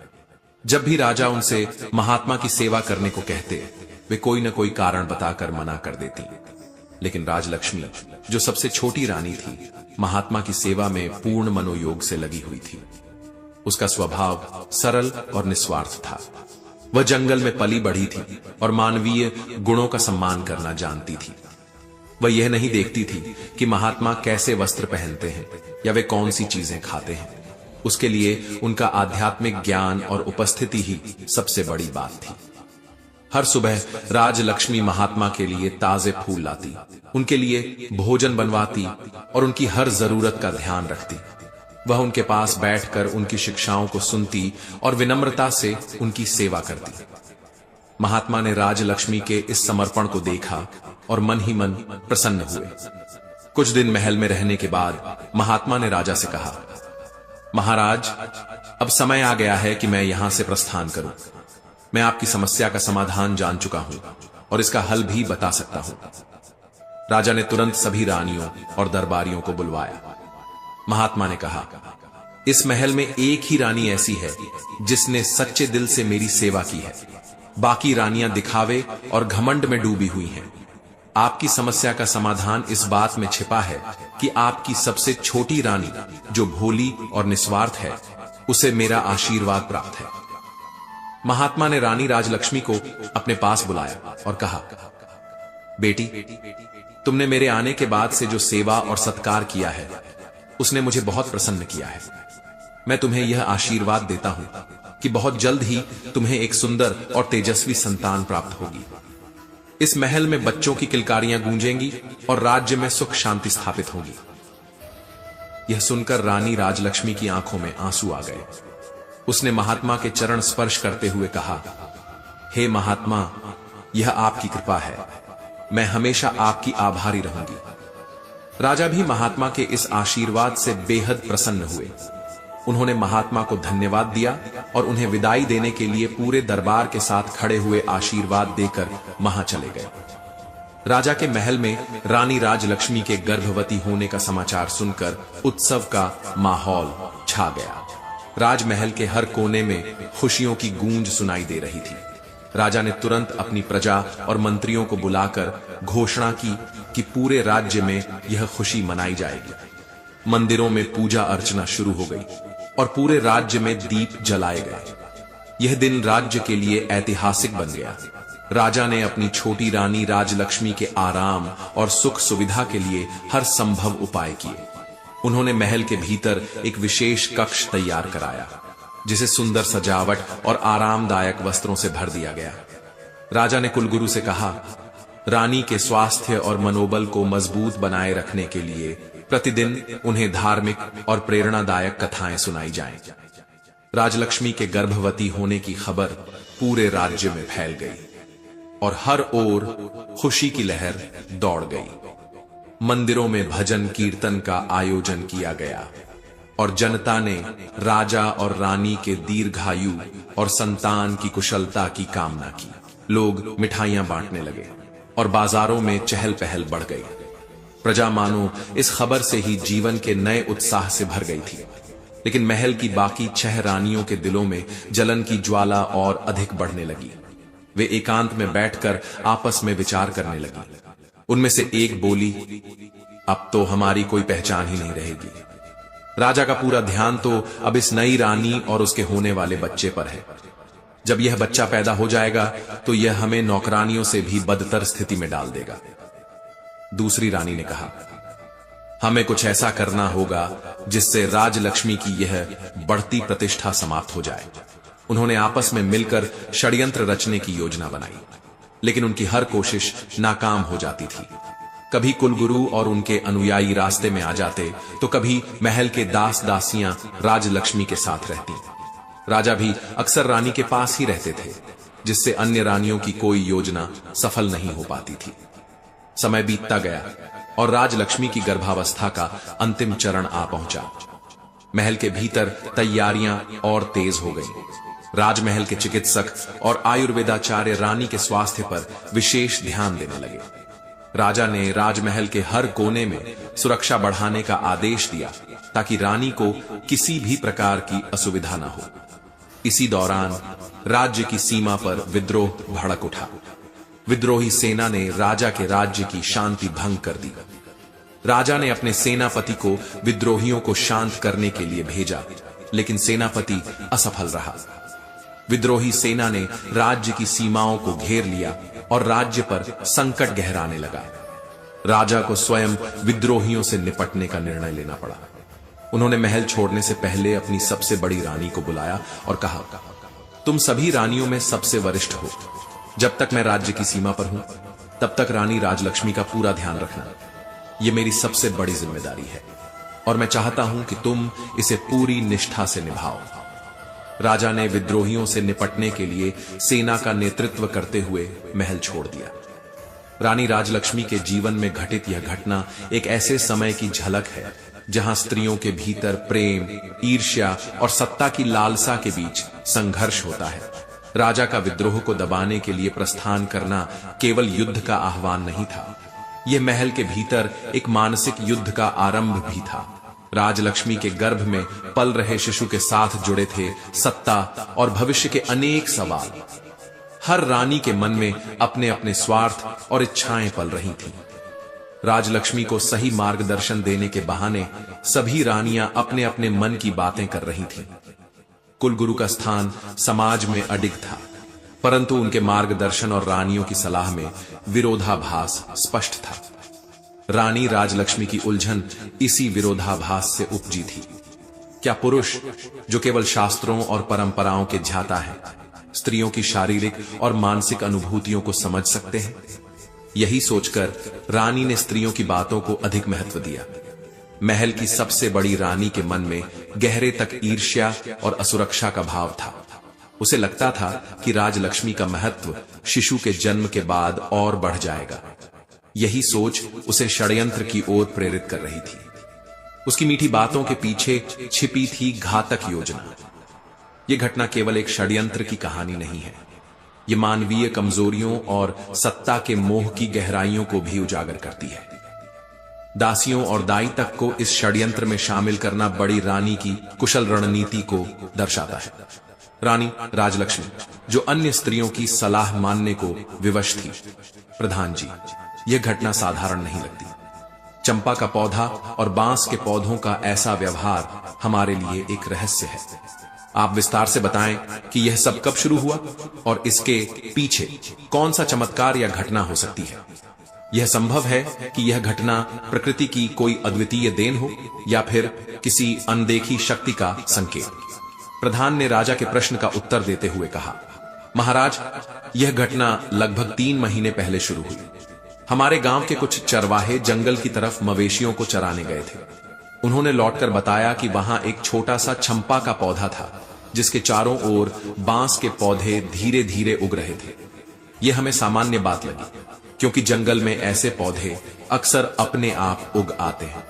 जब भी राजा उनसे महात्मा की सेवा करने को कहते, वे कोई न कोई कारण बताकर मना कर देती। लेकिन राजलक्ष्मी, जो सबसे छोटी रानी थी, महात्मा की सेवा में पूर्ण मनोयोग से लगी हुई थी। उसका स्वभाव सरल और निस्वार्थ था। वह जंगल में पली बढ़ी थी और मानवीय गुणों का सम्मान करना जानती थी। वह यह नहीं देखती थी कि महात्मा कैसे वस्त्र पहनते हैं या वे कौन सी चीजें खाते हैं। उसके लिए उनका आध्यात्मिक ज्ञान और उपस्थिति ही सबसे बड़ी बात थी। हर सुबह राजलक्ष्मी महात्मा के लिए ताजे फूल लाती, उनके लिए भोजन बनवाती और उनकी हर जरूरत का ध्यान रखती। वह उनके पास बैठकर उनकी शिक्षाओं को सुनती और विनम्रता से उनकी सेवा करती। महात्मा ने राजलक्ष्मी के इस समर्पण को देखा और मन ही मन प्रसन्न हुए। कुछ दिन महल में रहने के बाद महात्मा ने राजा से कहा, महाराज, अब समय आ गया है कि मैं यहां से प्रस्थान करूं। मैं आपकी समस्या का समाधान जान चुका हूं और इसका हल भी बता सकता हूं। राजा ने तुरंत सभी रानियों और दरबारियों को बुलवाया। महात्मा ने कहा, इस महल में एक ही रानी ऐसी है जिसने सच्चे दिल से मेरी सेवा की है। बाकी रानियां दिखावे और घमंड में डूबी हुई हैं। आपकी समस्या का समाधान इस बात में छिपा है कि आपकी सबसे छोटी रानी, जो भोली और निस्वार्थ है, उसे मेरा आशीर्वाद प्राप्त है। महात्मा ने रानी राजलक्ष्मी को अपने पास बुलाया और कहा, बेटी, तुमने मेरे आने के बाद से जो सेवा और सत्कार किया है उसने मुझे बहुत प्रसन्न किया है। मैं तुम्हें यह आशीर्वाद देता हूं कि बहुत जल्द ही तुम्हें एक सुंदर और तेजस्वी संतान प्राप्त होगी। इस महल में बच्चों की किलकारियां गूंजेंगी और राज्य में सुख शांति स्थापित होगी। यह सुनकर रानी राजलक्ष्मी की आंखों में आंसू आ गए। उसने महात्मा के चरण स्पर्श करते हुए कहा, हे महात्मा, यह आपकी कृपा है, मैं हमेशा आपकी आभारी रहूंगी। राजा भी महात्मा के इस आशीर्वाद से बेहद प्रसन्न हुए। उन्होंने महात्मा को धन्यवाद दिया और उन्हें विदाई देने के लिए पूरे दरबार के साथ खड़े हुए आशीर्वाद देकर वहां चले गए। राजा के महल में रानी राजलक्ष्मी के गर्भवती होने का समाचार सुनकर उत्सव का माहौल छा गया। राजमहल के हर कोने में खुशियों की गूंज सुनाई दे रही थी। राजा ने तुरंत अपनी प्रजा और मंत्रियों को बुलाकर घोषणा की कि पूरे राज्य में यह खुशी मनाई जाएगी। मंदिरों में पूजा अर्चना शुरू हो गई और पूरे राज्य में दीप जलाए गए। यह दिन राज्य के लिए ऐतिहासिक बन गया। राजा ने अपनी छोटी रानी राजलक्ष्मी के आराम और सुख सुविधा के लिए हर संभव उपाय किए। उन्होंने महल के भीतर एक विशेष कक्ष तैयार कराया, जिसे सुंदर सजावट और आरामदायक वस्त्रों से भर दिया गया। राजा ने कुलगुरु से कहा, रानी के स्वास्थ्य और मनोबल को मजबूत बनाए रखने के लिए प्रतिदिन उन्हें धार्मिक और प्रेरणादायक कथाएं सुनाई जाएं। राजलक्ष्मी के गर्भवती होने की खबर पूरे राज्य में फैल गई और हर ओर खुशी की लहर दौड़ गई। मंदिरों में भजन कीर्तन का आयोजन किया गया और जनता ने राजा और रानी के दीर्घायु और संतान की कुशलता की कामना की। लोग मिठाइयां बांटने लगे और बाजारों में चहल पहल बढ़ गई। प्रजा मानो इस खबर से ही जीवन के नए उत्साह से भर गई थी। लेकिन महल की बाकी 6 रानियों के दिलों में जलन की ज्वाला और अधिक बढ़ने लगी। वे एकांत में बैठकर आपस में विचार करने लगी। उनमें से एक बोली, अब तो हमारी कोई पहचान ही नहीं रहेगी। राजा का पूरा ध्यान तो अब इस नई रानी और उसके होने वाले बच्चे पर है। जब यह बच्चा पैदा हो जाएगा तो यह हमें नौकरानियों से भी बदतर स्थिति में डाल देगा। दूसरी रानी ने कहा, हमें कुछ ऐसा करना होगा जिससे राजलक्ष्मी की यह बढ़ती प्रतिष्ठा समाप्त हो जाए। उन्होंने आपस में मिलकर षड्यंत्र रचने की योजना बनाई, लेकिन उनकी हर कोशिश नाकाम हो जाती थी। कभी कुलगुरु और उनके अनुयायी रास्ते में आ जाते तो कभी महल के दास दासियां राजलक्ष्मी के साथ रहती। राजा भी अक्सर रानी के पास ही रहते थे, जिससे अन्य रानियों की कोई योजना सफल नहीं हो पाती थी। समय बीतता गया और राजलक्ष्मी की गर्भावस्था का अंतिम चरण आ पहुंचा। महल के भीतर तैयारियां और तेज हो गईं। राजमहल के चिकित्सक और आयुर्वेदाचार्य रानी के स्वास्थ्य पर विशेष ध्यान देने लगे। राजा ने राजमहल के हर कोने में सुरक्षा बढ़ाने का आदेश दिया ताकि रानी को किसी भी प्रकार की असुविधा न हो। इसी दौरान राज्य की सीमा पर विद्रोह भड़क उठा। विद्रोही सेना ने राजा के राज्य की शांति भंग कर दी। राजा ने अपने सेनापति को विद्रोहियों को शांत करने के लिए भेजा, लेकिन सेनापति असफल रहा। विद्रोही सेना ने राज्य की सीमाओं को घेर लिया और राज्य पर संकट गहराने लगा। राजा को स्वयं विद्रोहियों से निपटने का निर्णय लेना पड़ा। उन्होंने महल छोड़ने से पहले अपनी सबसे बड़ी रानी को बुलाया और कहा, तुम सभी रानियों में सबसे वरिष्ठ हो। जब तक मैं राज्य की सीमा पर हूं, तब तक रानी राजलक्ष्मी का पूरा ध्यान रखना। यह मेरी सबसे बड़ी जिम्मेदारी है और मैं चाहता हूं कि तुम इसे पूरी निष्ठा से निभाओ। राजा ने विद्रोहियों से निपटने के लिए सेना का नेतृत्व करते हुए महल छोड़ दिया। रानी राजलक्ष्मी के जीवन में घटित यह घटना एक ऐसे समय की झलक है जहां स्त्रियों के भीतर प्रेम, ईर्ष्या और सत्ता की लालसा के बीच संघर्ष होता है। राजा का विद्रोह को दबाने के लिए प्रस्थान करना केवल युद्ध का आह्वान नहीं था, यह महल के भीतर एक मानसिक युद्ध का आरंभ भी था। राजलक्ष्मी के गर्भ में पल रहे शिशु के साथ जुड़े थे सत्ता और भविष्य के अनेक सवाल। हर रानी के मन में अपने अपने स्वार्थ और इच्छाएं पल रही थीं। राजलक्ष्मी को सही मार्गदर्शन देने के बहाने सभी रानियां अपने अपने मन की बातें कर रही थीं। कुलगुरु का स्थान समाज में अडिग था, परंतु उनके मार्गदर्शन और रानियों की सलाह में विरोधाभास स्पष्ट था। रानी राजलक्ष्मी की उलझन इसी विरोधाभास से उपजी थी। क्या पुरुष, जो केवल शास्त्रों और परंपराओं के ध्याता है, स्त्रियों की शारीरिक और मानसिक अनुभूतियों को समझ सकते हैं? यही सोचकर रानी ने स्त्रियों की बातों को अधिक महत्व दिया। महल की सबसे बड़ी रानी के मन में गहरे तक ईर्ष्या और असुरक्षा का भाव था। उसे लगता था कि राजलक्ष्मी का महत्व शिशु के जन्म के बाद और बढ़ जाएगा। यही सोच उसे षड्यंत्र की ओर प्रेरित कर रही थी। उसकी मीठी बातों के पीछे छिपी थी घातक योजना। यह घटना केवल एक षड्यंत्र की कहानी नहीं है, ये मानवीय कमजोरियों और सत्ता के मोह की गहराइयों को भी उजागर करती है। दासियों और दाई तक को इस षड्यंत्र में शामिल करना बड़ी रानी की कुशल रणनीति को दर्शाता है। रानी राजलक्ष्मी, जो अन्य स्त्रियों की सलाह मानने को विवश थी। प्रधान जी, यह घटना साधारण नहीं लगती। चंपा का पौधा और बांस के पौधों का ऐसा व्यवहार हमारे लिए एक रहस्य है। आप विस्तार से बताएं कि यह सब कब शुरू हुआ और इसके पीछे कौन सा चमत्कार या घटना हो सकती है। यह संभव है कि यह घटना प्रकृति की कोई अद्वितीय देन हो या फिर किसी अनदेखी शक्ति का संकेत। प्रधान ने राजा के प्रश्न का उत्तर देते हुए कहा, महाराज, यह घटना लगभग 3 महीने पहले शुरू हुई। हमारे गांव के कुछ चरवाहे जंगल की तरफ मवेशियों को चराने गए थे। उन्होंने लौटकर बताया कि वहां एक छोटा सा चंपा का पौधा था, जिसके चारों ओर बांस के पौधे धीरे धीरे उग रहे थे। यह हमें सामान्य बात लगी, क्योंकि जंगल में ऐसे पौधे अक्सर अपने आप उग आते हैं।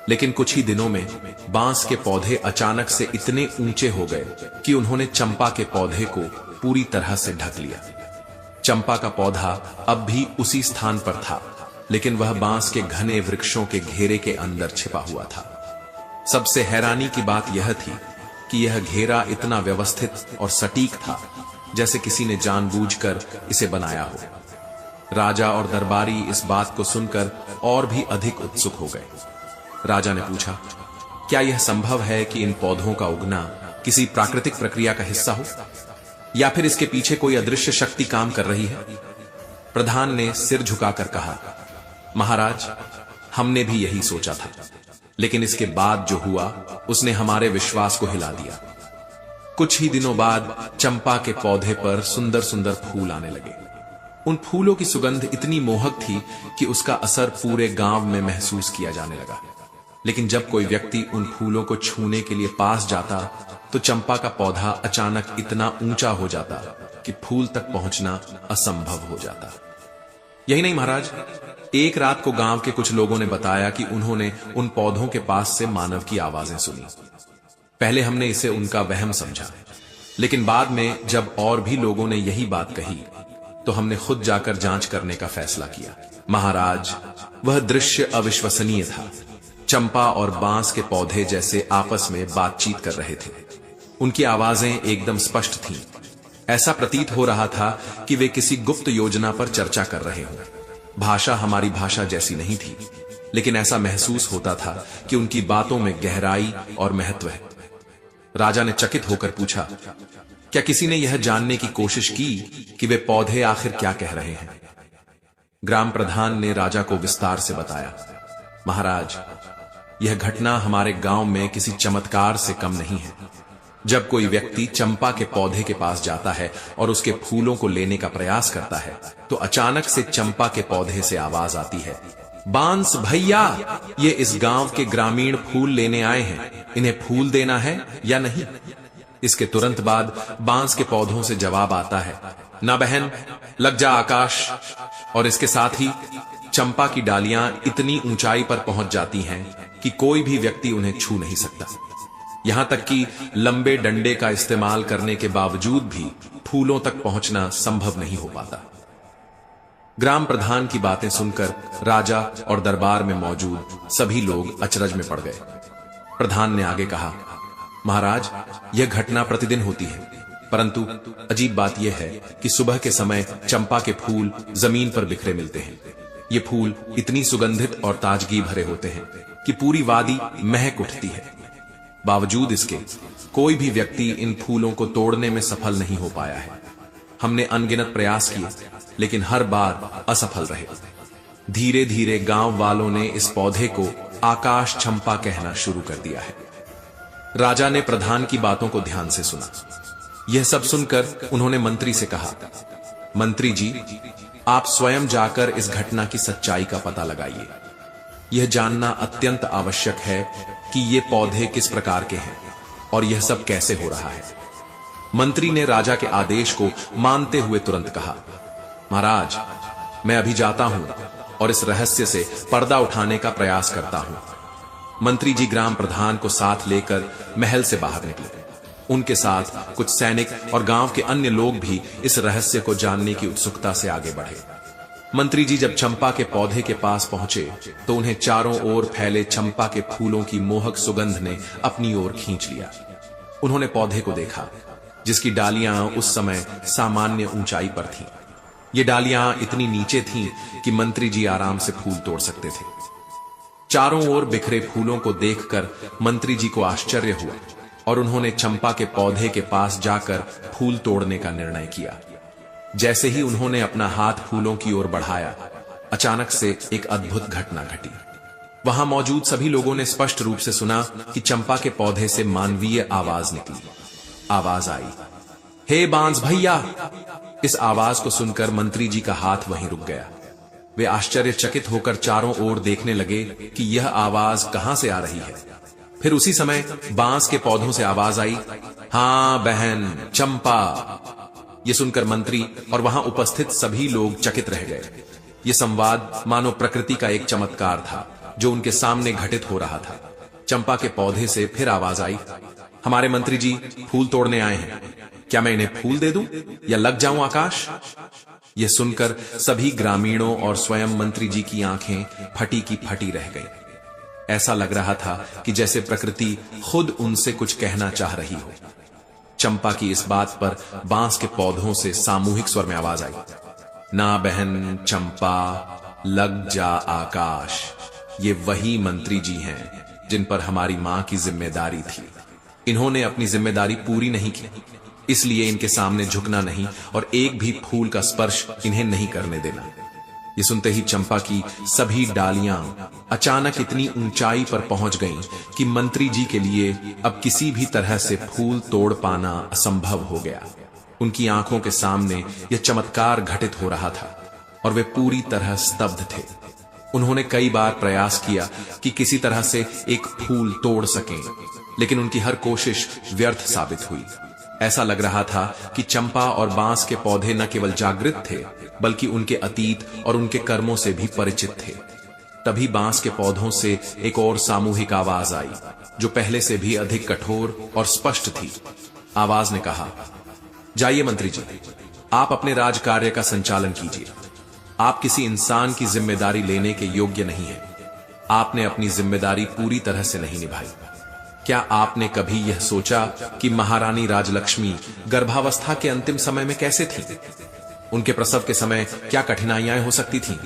लेकिन कुछ ही दिनों में बांस के पौधे अचानक से इतने ऊंचे हो गए कि उन्होंने चंपा के पौधे को पूरी तरह से ढक लिया। चंपा का पौधा अब भी उसी स्थान पर था, लेकिन वह बांस के घने वृक्षों के घेरे के अंदर छिपा हुआ था। सबसे हैरानी की बात यह थी कि यह घेरा इतना व्यवस्थित और सटीक था, जैसे किसी ने जानबूझकर इसे बनाया हो। राजा और दरबारी इस बात को सुनकर और भी अधिक उत्सुक हो गए। राजा ने पूछा, क्या यह संभव है कि इन पौधों का उगना किसी प्राकृतिक प्रक्रिया का हिस्सा हो, या फिर इसके पीछे कोई अदृश्य शक्ति काम कर रही है? प्रधान ने सिर झुकाकर कहा, महाराज, हमने भी यही सोचा था, लेकिन इसके बाद जो हुआ उसने हमारे विश्वास को हिला दिया। कुछ ही दिनों बाद चंपा के पौधे पर सुंदर सुंदर फूल आने लगे। उन फूलों की सुगंध इतनी मोहक थी कि उसका असर पूरे गांव में महसूस किया जाने लगा। लेकिन जब कोई व्यक्ति उन फूलों को छूने के लिए पास जाता, तो चंपा का पौधा अचानक इतना ऊंचा हो जाता कि फूल तक पहुंचना असंभव हो जाता। यही नहीं महाराज, एक रात को गांव के कुछ लोगों ने बताया कि उन्होंने उन पौधों के पास से मानव की आवाजें सुनी। पहले हमने इसे उनका वहम समझा, लेकिन बाद में जब और भी लोगों ने यही बात कही, तो हमने खुद जाकर जांच करने का फैसला किया। महाराज, वह दृश्य अविश्वसनीय था। चंपा और बांस के पौधे जैसे आपस में बातचीत कर रहे थे। उनकी आवाजें एकदम स्पष्ट थीं। ऐसा प्रतीत हो रहा था कि वे किसी गुप्त योजना पर चर्चा कर रहे हों। भाषा हमारी भाषा जैसी नहीं थी, लेकिन ऐसा महसूस होता था कि उनकी बातों में गहराई और महत्व है। राजा ने चकित होकर पूछा, क्या किसी ने यह जानने की कोशिश की कि वे पौधे आखिर क्या कह रहे हैं? ग्राम प्रधान ने राजा को विस्तार से बताया, महाराज, यह घटना हमारे गांव में किसी चमत्कार से कम नहीं है। जब कोई व्यक्ति चंपा के पौधे के पास जाता है और उसके फूलों को लेने का प्रयास करता है, तो अचानक से चंपा के पौधे से आवाज आती है, बांस भैया, ये इस गांव के ग्रामीण फूल लेने आए हैं, इन्हें फूल देना है या नहीं? इसके तुरंत बाद बांस के पौधों से जवाब आता है, ना बहन, लग जा आकाश। और इसके साथ ही चंपा की डालियां इतनी ऊंचाई पर पहुंच जाती हैं कि कोई भी व्यक्ति उन्हें छू नहीं सकता। यहां तक कि लंबे डंडे का इस्तेमाल करने के बावजूद भी फूलों तक पहुंचना संभव नहीं हो पाता। ग्राम प्रधान की बातें सुनकर राजा और दरबार में मौजूद सभी लोग अचरज में पड़ गए। प्रधान ने आगे कहा, महाराज, यह घटना प्रतिदिन होती है, परंतु अजीब बात यह है कि सुबह के समय चंपा के फूल जमीन पर बिखरे मिलते हैं। ये फूल इतनी सुगंधित और ताजगी भरे होते हैं कि पूरी वादी महक उठती है। बावजूद इसके कोई भी व्यक्ति इन फूलों को तोड़ने में सफल नहीं हो पाया है। हमने अनगिनत प्रयास किए, लेकिन हर बार असफल रहे। धीरे धीरे गांव वालों ने इस पौधे को आकाश चंपा कहना शुरू कर दिया है। राजा ने प्रधान की बातों को ध्यान से सुना। यह सब सुनकर उन्होंने मंत्री से कहा, मंत्री जी, आप स्वयं जाकर इस घटना की सच्चाई का पता लगाइए। यह जानना अत्यंत आवश्यक है कि ये पौधे किस प्रकार के हैं और यह सब कैसे हो रहा है। मंत्री ने राजा के आदेश को मानते हुए तुरंत कहा, महाराज, मैं अभी जाता हूं और इस रहस्य से पर्दा उठाने का प्रयास करता हूं। मंत्री जी ग्राम प्रधान को साथ लेकर महल से बाहर निकले। उनके साथ कुछ सैनिक और गांव के अन्य लोग भी इस रहस्य को जानने की उत्सुकता से आगे बढ़े। मंत्री जी जब चंपा के पौधे के पास पहुंचे तो उन्हें चारों ओर फैले चंपा के फूलों की मोहक सुगंध ने अपनी ओर खींच लिया। उन्होंने पौधे को देखा, जिसकी डालियां उस समय सामान्य ऊंचाई पर थीं। ये डालियां इतनी नीचे थीं कि मंत्री जी आराम से फूल तोड़ सकते थे। चारों ओर बिखरे फूलों को देखकर मंत्री जी को आश्चर्य हुआ और उन्होंने चंपा के पौधे के पास जाकर फूल तोड़ने का निर्णय किया। जैसे ही उन्होंने अपना हाथ फूलों की ओर बढ़ाया, अचानक से एक अद्भुत घटना घटी। वहां मौजूद सभी लोगों ने स्पष्ट रूप से सुना कि चंपा के पौधे से मानवीय आवाज निकली। आवाज आई, हे बांस भैया। इस आवाज को सुनकर मंत्री जी का हाथ वहीं रुक गया। वे आश्चर्यचकित होकर चारों ओर देखने लगे कि यह आवाज कहां से आ रही है। फिर उसी समय बांस के पौधों से आवाज आई, हां बहन चंपा। यह सुनकर मंत्री और वहां उपस्थित सभी लोग चकित रह गए। यह संवाद मानो प्रकृति का एक चमत्कार था जो उनके सामने घटित हो रहा था। चंपा के पौधे से फिर आवाज आई, हमारे मंत्री जी फूल तोड़ने आए हैं। क्या मैं इन्हें फूल दे दूं या लग जाऊं आकाश? यह सुनकर सभी ग्रामीणों और स्वयं मंत्री जी की आंखें फटी की फटी रह गईं। ऐसा लग रहा था कि जैसे प्रकृति खुद उनसे कुछ कहना चाह रही हो। चंपा की इस बात पर बांस के पौधों से सामूहिक स्वर में आवाज आई, ना बहन चंपा, लग जा आकाश। ये वही मंत्री जी हैं जिन पर हमारी मां की जिम्मेदारी थी। इन्होंने अपनी जिम्मेदारी पूरी नहीं की, इसलिए इनके सामने झुकना नहीं और एक भी फूल का स्पर्श इन्हें नहीं करने देना। ये सुनते ही चंपा की सभी डालियां अचानक इतनी ऊंचाई पर पहुंच गईं कि मंत्री जी के लिए अब किसी भी तरह से फूल तोड़ पाना असंभव हो गया। उनकी आंखों के सामने यह चमत्कार घटित हो रहा था और वे पूरी तरह स्तब्ध थे। उन्होंने कई बार प्रयास किया कि किसी तरह से एक फूल तोड़ सकें, लेकिन उनकी हर कोशिश व्यर्थ साबित हुई। ऐसा लग रहा था कि चंपा और बांस के पौधे न केवल जागृत थे, बल्कि उनके अतीत और उनके कर्मों से भी परिचित थे। तभी बांस के पौधों से एक और सामूहिक आवाज आई, जो पहले से भी अधिक कठोर और स्पष्ट थी। आवाज ने कहा, जाइए मंत्री जी, आप अपने राज कार्य का संचालन कीजिए। आप किसी इंसान की जिम्मेदारी लेने के योग्य नहीं हैं। आपने अपनी जिम्मेदारी पूरी तरह से नहीं निभाई। क्या आपने कभी यह सोचा कि महारानी राजलक्ष्मी गर्भावस्था के अंतिम समय में कैसे थीं? उनके प्रसव के समय क्या कठिनाइयां हो सकती थीं?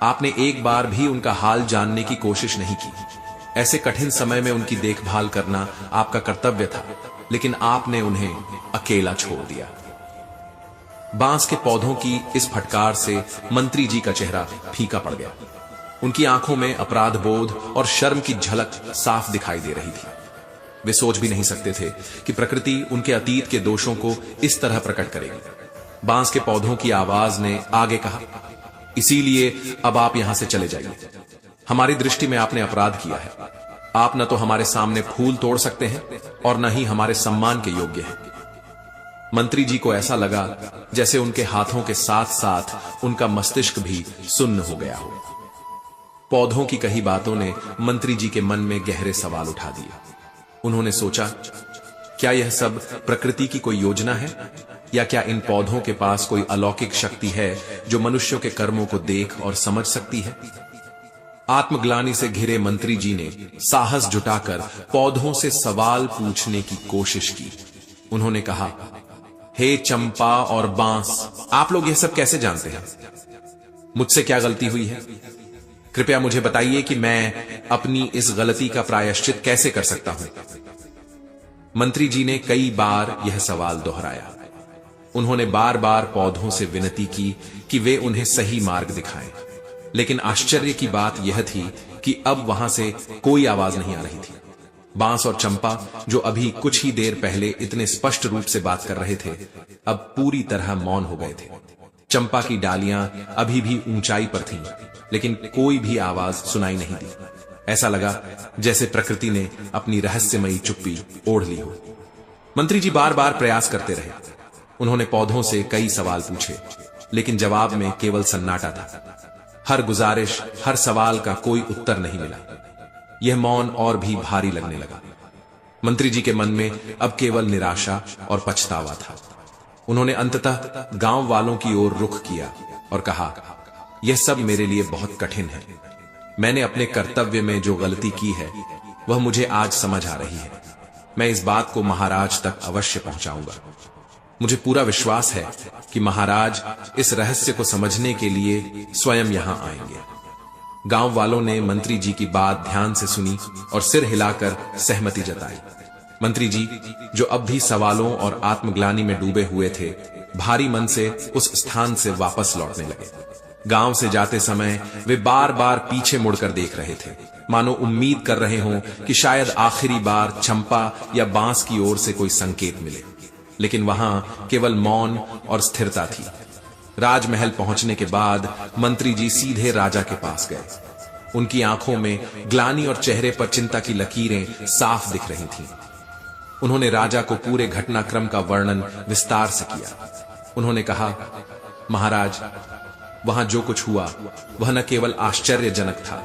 आपने एक बार भी उनका हाल जानने की कोशिश नहीं की। ऐसे कठिन समय में उनकी देखभाल करना आपका कर्तव्य था, लेकिन आपने उन्हें अकेला छोड़ दिया। बांस के पौधों की इस फटकार से मंत्री जी का चेहरा फीका पड़ गया। उनकी आंखों में अपराध बोध और शर्म की झलक साफ दिखाई दे रही थी। वे सोच भी नहीं सकते थे कि प्रकृति उनके अतीत के दोषों को इस तरह प्रकट करेगी। बांस के पौधों की आवाज ने आगे कहा, इसीलिए अब आप यहां से चले जाइए। हमारी दृष्टि में आपने अपराध किया है। आप न तो हमारे सामने फूल तोड़ सकते हैं और न ही हमारे सम्मान के योग्य हैं। मंत्री जी को ऐसा लगा जैसे उनके हाथों के साथ साथ उनका मस्तिष्क भी सुन्न हो गया हो। पौधों की कही बातों ने मंत्री जी के मन में गहरे सवाल उठा दिए। उन्होंने सोचा, क्या यह सब प्रकृति की कोई योजना है, या क्या इन पौधों के पास कोई अलौकिक शक्ति है जो मनुष्यों के कर्मों को देख और समझ सकती है? आत्मग्लानि से घिरे मंत्री जी ने साहस जुटाकर पौधों से सवाल पूछने की कोशिश की। उन्होंने कहा, हे चंपा और बांस, आप लोग यह सब कैसे जानते हैं? मुझसे क्या गलती हुई है? कृपया मुझे बताइए कि मैं अपनी इस गलती का प्रायश्चित कैसे कर सकता हूं। मंत्री जी ने कई बार यह सवाल दोहराया। उन्होंने बार बार पौधों से विनती की कि वे उन्हें सही मार्ग दिखाएं, लेकिन आश्चर्य की बात यह थी कि अब वहां से कोई आवाज नहीं आ रही थी। बांस और चंपा, जो अभी कुछ ही देर पहले इतने स्पष्ट रूप से बात कर रहे थे, अब पूरी तरह मौन हो गए थे। चंपा की डालियां अभी भी ऊंचाई पर थीं, लेकिन कोई भी आवाज सुनाई नहीं दी। ऐसा लगा जैसे प्रकृति ने अपनी रहस्यमयी चुप्पी ओढ़ ली हो। मंत्री जी बार बार प्रयास करते रहे। उन्होंने पौधों से कई सवाल पूछे, लेकिन जवाब में केवल सन्नाटा था। हर गुजारिश, हर सवाल का कोई उत्तर नहीं मिला। यह मौन और भी भारी लगने लगा। मंत्री जी के मन में अब केवल निराशा और पछतावा था। उन्होंने अंततः गांव वालों की ओर रुख किया और कहा, यह सब मेरे लिए बहुत कठिन है। मैंने अपने कर्तव्य में जो गलती की है वह मुझे आज समझ आ रही है। मैं इस बात को महाराज तक अवश्य पहुंचाऊंगा। मुझे पूरा विश्वास है कि महाराज इस रहस्य को समझने के लिए स्वयं यहां आएंगे। गांव वालों ने मंत्री जी की बात ध्यान से सुनी और सिर हिलाकर सहमति जताई। मंत्री जी, जो अब भी सवालों और आत्मग्लानि में डूबे हुए थे, भारी मन से उस स्थान से वापस लौटने लगे। गांव से जाते समय वे बार बार पीछे मुड़कर देख रहे थे, मानो उम्मीद कर रहे हों कि शायद आखिरी बार चंपा या बांस की ओर से कोई संकेत मिले, लेकिन वहां केवल मौन और स्थिरता थी। राजमहल पहुंचने के बाद मंत्री जी सीधे राजा के पास गए। उनकी आंखों में ग्लानि और चेहरे पर चिंता की लकीरें साफ दिख रही थीं। उन्होंने राजा को पूरे घटनाक्रम का वर्णन विस्तार से किया। उन्होंने कहा, महाराज, वहां जो कुछ हुआ वह न केवल आश्चर्यजनक था,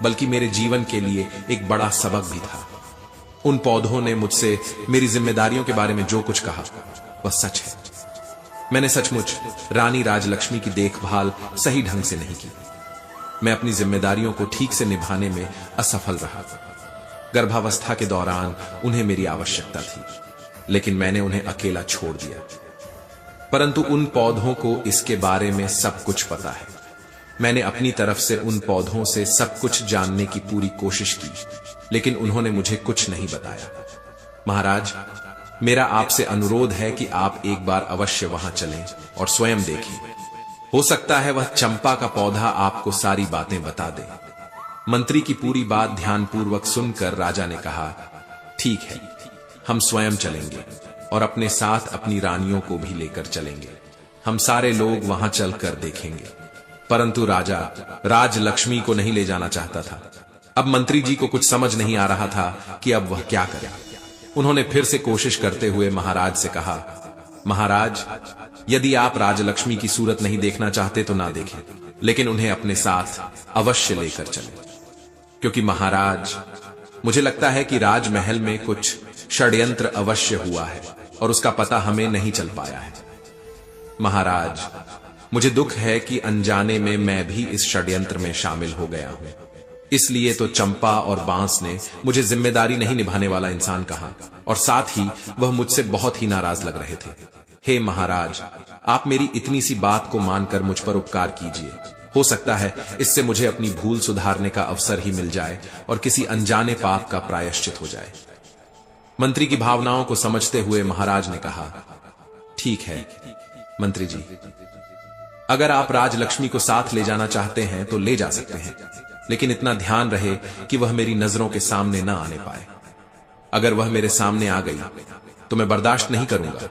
बल्कि मेरे जीवन के लिए एक बड़ा सबक भी था। उन पौधों ने मुझसे मेरी जिम्मेदारियों के बारे में जो कुछ कहा वह सच है। मैंने सचमुच रानी राजलक्ष्मी की देखभाल सही ढंग से नहीं की। मैं अपनी जिम्मेदारियों को ठीक से निभाने में असफल रहा। गर्भावस्था के दौरान उन्हें मेरी आवश्यकता थी, लेकिन मैंने उन्हें अकेला छोड़ दिया। परंतु उन पौधों को इसके बारे में सब कुछ पता है। मैंने अपनी तरफ से उन पौधों से सब कुछ जानने की पूरी कोशिश की, लेकिन उन्होंने मुझे कुछ नहीं बताया। महाराज, मेरा आपसे अनुरोध है कि आप एक बार अवश्य वहां चलें और स्वयं देखें। हो सकता है वह चंपा का पौधा आपको सारी बातें बता दे। मंत्री की पूरी बात ध्यानपूर्वक सुनकर राजा ने कहा, ठीक है, हम स्वयं चलेंगे और अपने साथ अपनी रानियों को भी लेकर चलेंगे। हम सारे लोग वहां चलकर देखेंगे। परंतु राजा राजलक्ष्मी को नहीं ले जाना चाहता था। अब मंत्री जी को कुछ समझ नहीं आ रहा था कि अब वह क्या करे। उन्होंने फिर से कोशिश करते हुए महाराज से कहा, महाराज, यदि आप राजलक्ष्मी की सूरत नहीं देखना चाहते तो ना देखें, लेकिन उन्हें अपने साथ अवश्य लेकर चलें, क्योंकि महाराज, मुझे लगता है कि राजमहल में कुछ षड्यंत्र अवश्य हुआ है और उसका पता हमें नहीं चल पाया है। महाराज, मुझे दुख है कि अनजाने में मैं भी इस षड्यंत्र में शामिल हो गया हूं। इसलिए तो चंपा और बांस ने मुझे जिम्मेदारी नहीं निभाने वाला इंसान कहा, और साथ ही वह मुझसे बहुत ही नाराज लग रहे थे। हे महाराज, आप मेरी इतनी सी बात को मानकर मुझ पर उपकार कीजिए। हो सकता है इससे मुझे अपनी भूल सुधारने का अवसर ही मिल जाए और किसी अनजाने पाप का प्रायश्चित हो जाए। मंत्री की भावनाओं को समझते हुए महाराज ने कहा, ठीक है मंत्री जी, अगर आप राजलक्ष्मी को साथ ले जाना चाहते हैं तो ले जा सकते हैं, लेकिन इतना ध्यान रहे कि वह मेरी नजरों के सामने न आने पाए। अगर वह मेरे सामने आ गई तो मैं बर्दाश्त नहीं करूंगा,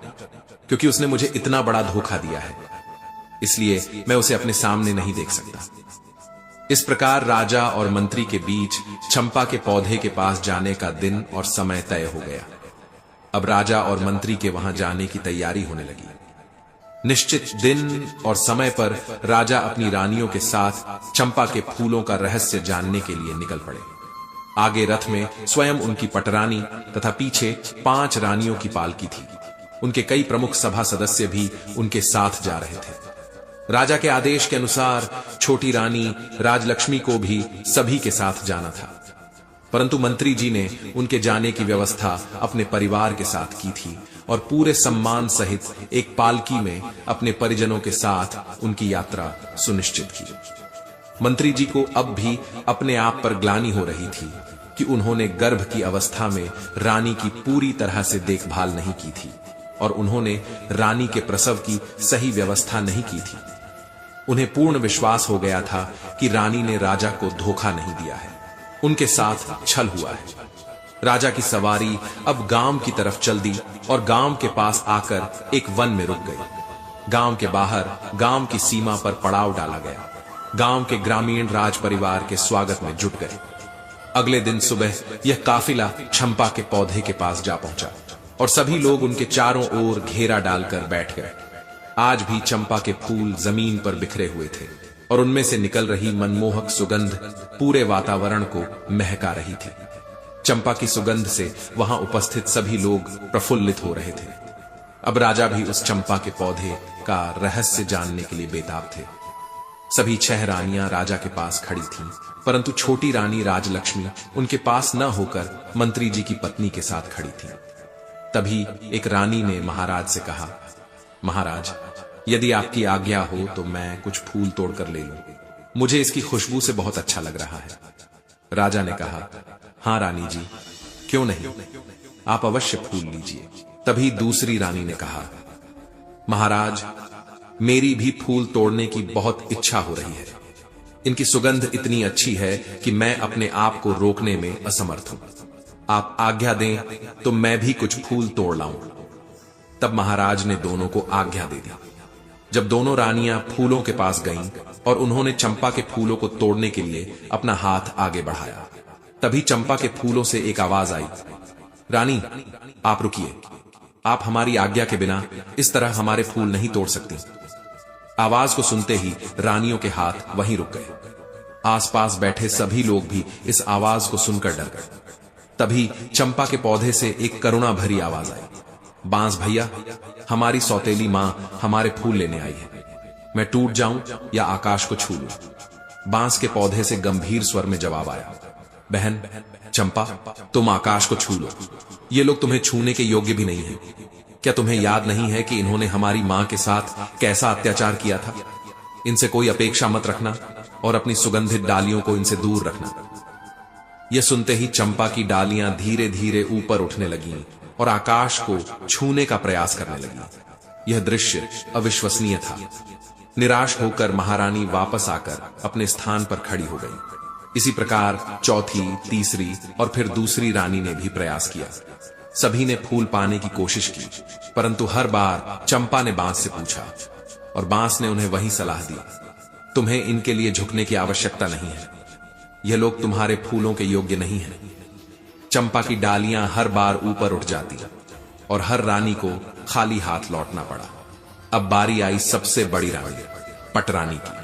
क्योंकि उसने मुझे इतना बड़ा धोखा दिया है। इसलिए मैं उसे अपने सामने नहीं देख सकता। इस प्रकार राजा और मंत्री के बीच चंपा के पौधे के पास जाने का दिन और समय तय हो गया। अब राजा और मंत्री के वहां जाने की तैयारी होने लगी। निश्चित दिन और समय पर राजा अपनी रानियों के साथ चंपा के फूलों का रहस्य जानने के लिए निकल पड़े। आगे रथ में स्वयं उनकी पटरानी तथा पीछे 5 रानियों की पालकी थी। उनके कई प्रमुख सभा सदस्य भी उनके साथ जा रहे थे। राजा के आदेश के अनुसार छोटी रानी राजलक्ष्मी को भी सभी के साथ जाना था, परंतु मंत्री जी ने उनके जाने की व्यवस्था अपने परिवार के साथ की थी और पूरे सम्मान सहित एक पालकी में अपने परिजनों के साथ उनकी यात्रा सुनिश्चित की। मंत्री जी को अब भी अपने आप पर ग्लानि हो रही थी कि उन्होंने गर्भ की अवस्था में रानी की पूरी तरह से देखभाल नहीं की थी और उन्होंने रानी के प्रसव की सही व्यवस्था नहीं की थी। उन्हें पूर्ण विश्वास हो गया था कि रानी ने राजा को धोखा नहीं दिया है, उनके साथ छल हुआ है। राजा की सवारी अब गांव की तरफ चल दी और गांव के पास आकर एक वन में रुक गई। गांव के बाहर गांव की सीमा पर पड़ाव डाला गया। गांव के ग्रामीण राज परिवार के स्वागत में जुट गए। अगले दिन सुबह यह काफिला चंपा के पौधे के पास जा पहुंचा और सभी लोग उनके चारों ओर घेरा डालकर बैठ गए। आज भी चंपा के फूल जमीन पर बिखरे हुए थे और उनमें से निकल रही मनमोहक सुगंध पूरे वातावरण को महका रही थी। चंपा की सुगंध से वहां उपस्थित सभी लोग प्रफुल्लित हो रहे थे। अब राजा भी उस चंपा के पौधे का रहस्य जानने के लिए बेताब थे। सभी 6 रानियां राजा के पास खड़ी थीं, परंतु छोटी रानी राजलक्ष्मी उनके पास न होकर मंत्री जी की पत्नी के साथ खड़ी थी। तभी एक रानी ने महाराज से कहा, महाराज, यदि आपकी आज्ञा हो तो मैं कुछ फूल तोड़कर ले लूं। मुझे इसकी खुशबू से बहुत अच्छा लग रहा है। राजा ने कहा, हां रानी जी, क्यों नहीं, आप अवश्य फूल लीजिए। तभी दूसरी रानी ने कहा, महाराज, मेरी भी फूल तोड़ने की बहुत इच्छा हो रही है। इनकी सुगंध इतनी अच्छी है कि मैं अपने आप को रोकने में असमर्थ हूं। आप आज्ञा दें तो मैं भी कुछ फूल तोड़ लाऊं। तब महाराज ने दोनों को आज्ञा दे दी। जब दोनों रानियां फूलों के पास गईं और उन्होंने चंपा के फूलों को तोड़ने के लिए अपना हाथ आगे बढ़ाया, तभी चंपा के फूलों से एक आवाज आई, रानी, आप रुकिए। आप हमारी आज्ञा के बिना इस तरह हमारे फूल नहीं तोड़ सकती। आवाज को सुनते ही रानियों के हाथ वहीं रुक गए। आसपास बैठे सभी लोग भी इस आवाज को सुनकर डर गए। तभी चंपा के पौधे से एक करुणा भरी आवाज आई, बांस भैया, हमारी सौतेली मां हमारे फूल लेने आई है। मैं टूट जाऊं या आकाश को छू लूं। बांस के पौधे से गंभीर स्वर में जवाब आया, बहन चंपा, तुम आकाश को छू लो। ये लोग तुम्हें छूने के योग्य भी नहीं है। क्या तुम्हें याद नहीं है कि इन्होंने हमारी मां के साथ कैसा अत्याचार किया था? इनसे कोई अपेक्षा मत रखना और अपनी सुगंधित डालियों को इनसे दूर रखना। यह सुनते ही चंपा की डालियां धीरे धीरे ऊपर उठने लगीं और आकाश को छूने का प्रयास करने लगी। यह दृश्य अविश्वसनीय था। निराश होकर महारानी वापस आकर अपने स्थान पर खड़ी हो गई। इसी प्रकार चौथी, तीसरी और फिर दूसरी रानी ने भी प्रयास किया। सभी ने फूल पाने की कोशिश की, परंतु हर बार चंपा ने बांस से पूछा और बांस ने उन्हें वही सलाह दी, तुम्हें इनके लिए झुकने की आवश्यकता नहीं है। यह लोग तुम्हारे फूलों के योग्य नहीं हैं। चंपा की डालियां हर बार ऊपर उठ जाती और हर रानी को खाली हाथ लौटना पड़ा। अब बारी आई सबसे बड़ी रानी, पटरानी की।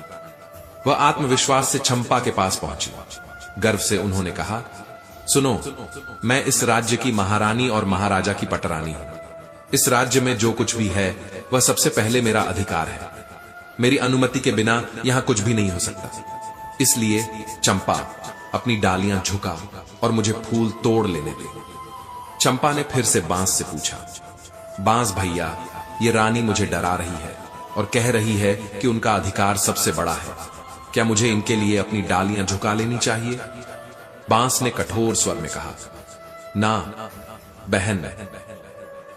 वह आत्मविश्वास से चंपा के पास पहुंची। गर्व से उन्होंने कहा, सुनो, मैं इस राज्य की महारानी और महाराजा की पटरानी हूं। इस राज्य में जो कुछ भी है वह सबसे पहले मेरा अधिकार है। मेरी अनुमति के बिना यहां कुछ भी नहीं हो सकता। इसलिए चंपा, अपनी डालियां झुका और मुझे फूल तोड़ लेने दे। चंपा ने फिर से बांस से पूछा, बांस भैया, ये रानी मुझे डरा रही है और कह रही है कि उनका अधिकार सबसे बड़ा है। क्या मुझे इनके लिए अपनी डालियां झुका लेनी चाहिए? बांस ने कठोर स्वर में कहा, ना बहन,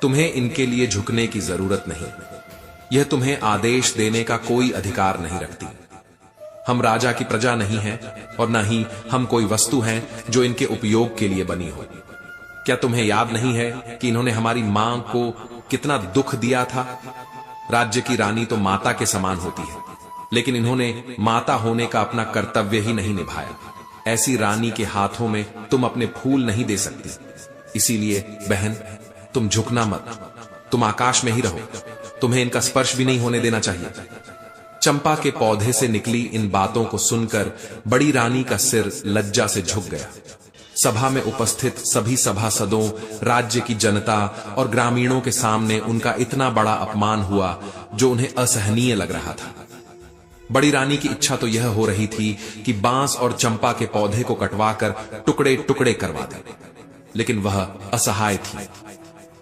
तुम्हें इनके लिए झुकने की जरूरत नहीं। यह तुम्हें आदेश देने का कोई अधिकार नहीं रखती। हम राजा की प्रजा नहीं हैं और न ही हम कोई वस्तु हैं जो इनके उपयोग के लिए बनी हो। क्या तुम्हें याद नहीं है कि इन्होंने हमारी मां को कितना दुख दिया था? राज्य की रानी तो माता के समान होती है, लेकिन इन्होंने माता होने का अपना कर्तव्य ही नहीं निभाया। ऐसी रानी के हाथों में तुम अपने फूल नहीं दे सकती। इसीलिए बहन, तुम झुकना मत, तुम आकाश में ही रहो। तुम्हें इनका स्पर्श भी नहीं होने देना चाहिए। चंपा के पौधे से निकली इन बातों को सुनकर बड़ी रानी का सिर लज्जा से झुक गया। सभा में उपस्थित सभी सभासदों, राज्य की जनता और ग्रामीणों के सामने उनका इतना बड़ा अपमान हुआ जो उन्हें असहनीय लग रहा था। बड़ी रानी की इच्छा तो यह हो रही थी कि बांस और चंपा के पौधे को कटवाकर टुकड़े टुकड़े करवा दे, लेकिन वह असहाय थी।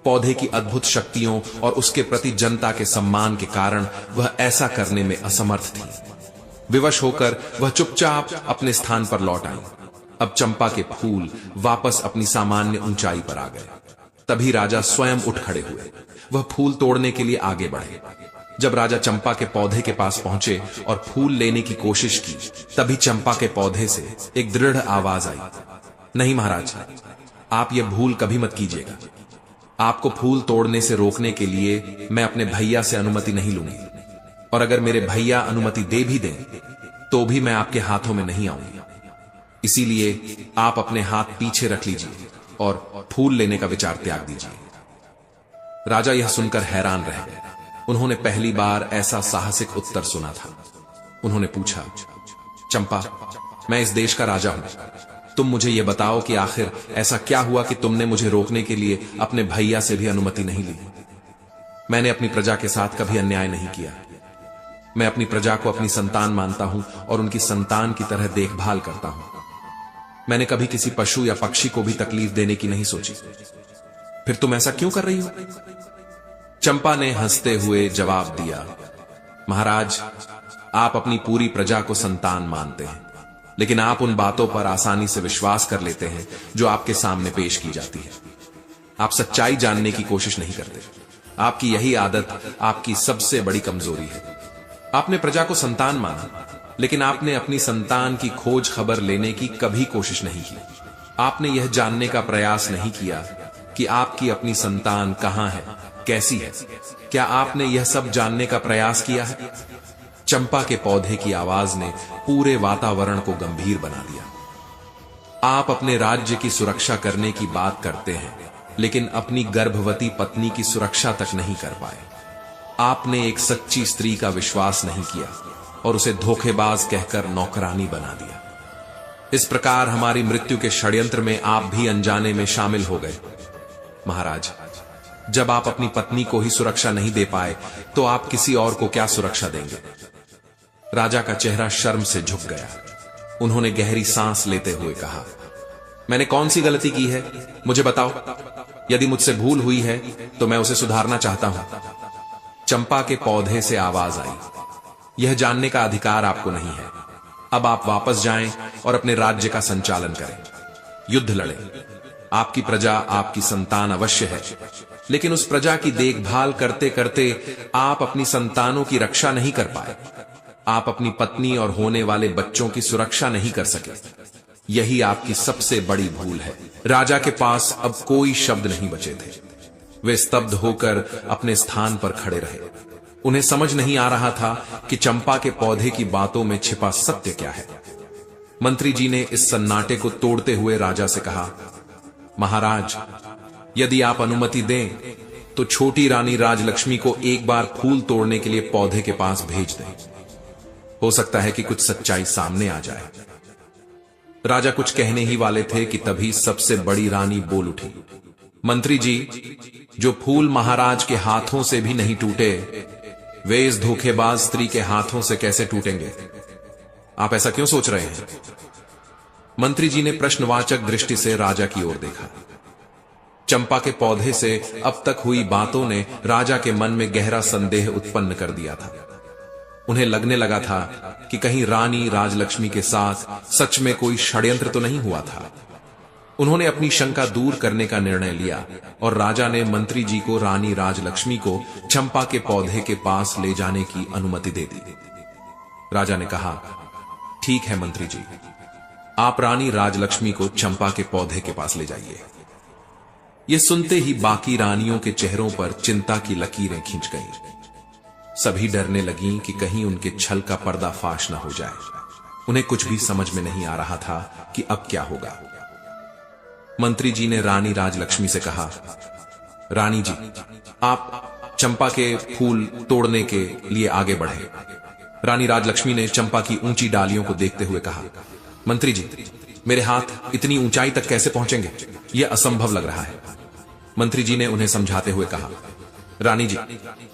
पौधे की अद्भुत शक्तियों और उसके प्रति जनता के सम्मान के कारण वह ऐसा करने में असमर्थ थी। विवश होकर वह चुपचाप अपने स्थान पर लौट आई। अब चंपा के फूल वापस अपनी सामान्य ऊंचाई पर आ गए। तभी राजा स्वयं उठ खड़े हुए। वह फूल तोड़ने के लिए आगे बढ़े। जब राजा चंपा के पौधे के पास पहुंचे और फूल लेने की कोशिश की, तभी चंपा के पौधे से एक दृढ़ आवाज आई, नहीं महाराज, आप यह भूल कभी मत कीजिएगा। आपको फूल तोड़ने से रोकने के लिए मैं अपने भैया से अनुमति नहीं लूंगी, और अगर मेरे भैया अनुमति दे भी दें तो भी मैं आपके हाथों में नहीं आऊंगी। इसीलिए आप अपने हाथ पीछे रख लीजिए और फूल लेने का विचार त्याग दीजिए। राजा यह सुनकर हैरान रह गए। उन्होंने पहली बार ऐसा साहसिक उत्तर सुना था। उन्होंने पूछा, चंपा, मैं इस देश का राजा हूं, तुम मुझे यह बताओ कि आखिर ऐसा क्या हुआ कि तुमने मुझे रोकने के लिए अपने भैया से भी अनुमति नहीं ली। मैंने अपनी प्रजा के साथ कभी अन्याय नहीं किया। मैं अपनी प्रजा को अपनी संतान मानता हूं और उनकी संतान की तरह देखभाल करता हूं। मैंने कभी किसी पशु या पक्षी को भी तकलीफ देने की नहीं सोची। फिर तुम ऐसा क्यों कर रही हो? चंपा ने हंसते हुए जवाब दिया, महाराज, आप अपनी पूरी प्रजा को संतान मानते हैं, लेकिन आप उन बातों पर आसानी से विश्वास कर लेते हैं जो आपके सामने पेश की जाती है। आप सच्चाई जानने की कोशिश नहीं करते। आपकी यही आदत आपकी सबसे बड़ी कमजोरी है। आपने प्रजा को संतान माना, लेकिन आपने अपनी संतान की खोज खबर लेने की कभी कोशिश नहीं की। आपने यह जानने का प्रयास नहीं किया कि आपकी अपनी संतान कहां है, कैसी है। क्या आपने यह सब जानने का प्रयास किया है? चंपा के पौधे की आवाज ने पूरे वातावरण को गंभीर बना दिया। आप अपने राज्य की सुरक्षा करने की बात करते हैं, लेकिन अपनी गर्भवती पत्नी की सुरक्षा तक नहीं कर पाए। आपने एक सच्ची स्त्री का विश्वास नहीं किया और उसे धोखेबाज कहकर नौकरानी बना दिया। इस प्रकार हमारी मृत्यु के षड्यंत्र में आप भी अनजाने में शामिल हो गए। महाराज, जब आप अपनी पत्नी को ही सुरक्षा नहीं दे पाए तो आप किसी और को क्या सुरक्षा देंगे? राजा का चेहरा शर्म से झुक गया। उन्होंने गहरी सांस लेते हुए कहा, मैंने कौन सी गलती की है, मुझे बताओ। यदि मुझसे भूल हुई है तो मैं उसे सुधारना चाहता हूं। चंपा के पौधे से आवाज आई, यह जानने का अधिकार आपको नहीं है। अब आप वापस जाएं और अपने राज्य का संचालन करें, युद्ध लड़ें। आपकी प्रजा आपकी संतान अवश्य है, लेकिन उस प्रजा की देखभाल करते करते आप अपनी संतानों की रक्षा नहीं कर पाए। आप अपनी पत्नी और होने वाले बच्चों की सुरक्षा नहीं कर सके। यही आपकी सबसे बड़ी भूल है। राजा के पास अब कोई शब्द नहीं बचे थे। वे स्तब्ध होकर अपने स्थान पर खड़े रहे। उन्हें समझ नहीं आ रहा था कि चंपा के पौधे की बातों में छिपा सत्य क्या है। मंत्री जी ने इस सन्नाटे को तोड़ते हुए राजा से कहा, महाराज, यदि आप अनुमति दें तो छोटी रानी राजलक्ष्मी को एक बार फूल तोड़ने के लिए पौधे के पास भेज दें। हो सकता है कि कुछ सच्चाई सामने आ जाए। राजा कुछ कहने ही वाले थे कि तभी सबसे बड़ी रानी बोल उठी, मंत्री जी, जो फूल महाराज के हाथों से भी नहीं टूटे, वे इस धोखेबाज स्त्री के हाथों से कैसे टूटेंगे? आप ऐसा क्यों सोच रहे हैं? मंत्री जी ने प्रश्नवाचक दृष्टि से राजा की ओर देखा। चंपा के पौधे से अब तक हुई बातों ने राजा के मन में गहरा संदेह उत्पन्न कर दिया था। उन्हें लगने लगा था कि कहीं रानी राजलक्ष्मी के साथ सच में कोई षड्यंत्र तो नहीं हुआ था। उन्होंने अपनी शंका दूर करने का निर्णय लिया और राजा ने मंत्री जी को रानी राजलक्ष्मी को चंपा के पौधे के पास ले जाने की अनुमति दे दी। राजा ने कहा, ठीक है मंत्री जी, आप रानी राजलक्ष्मी को चंपा के पौधे के पास ले जाइए। यह सुनते ही बाकी रानियों के चेहरों पर चिंता की लकीरें खिंच गईं। सभी डरने लगीं कि कहीं उनके छल का पर्दाफाश न हो जाए। उन्हें कुछ भी समझ में नहीं आ रहा था कि अब क्या होगा। मंत्री जी ने रानी राजलक्ष्मी से कहा, रानी जी, आप चंपा के फूल तोड़ने के लिए आगे बढ़े। रानी राजलक्ष्मी ने चंपा की ऊंची डालियों को देखते हुए कहा, मंत्री जी, मेरे हाथ इतनी ऊंचाई तक कैसे पहुंचेंगे? यह असंभव लग रहा है। मंत्री जी ने उन्हें समझाते हुए कहा, रानी जी,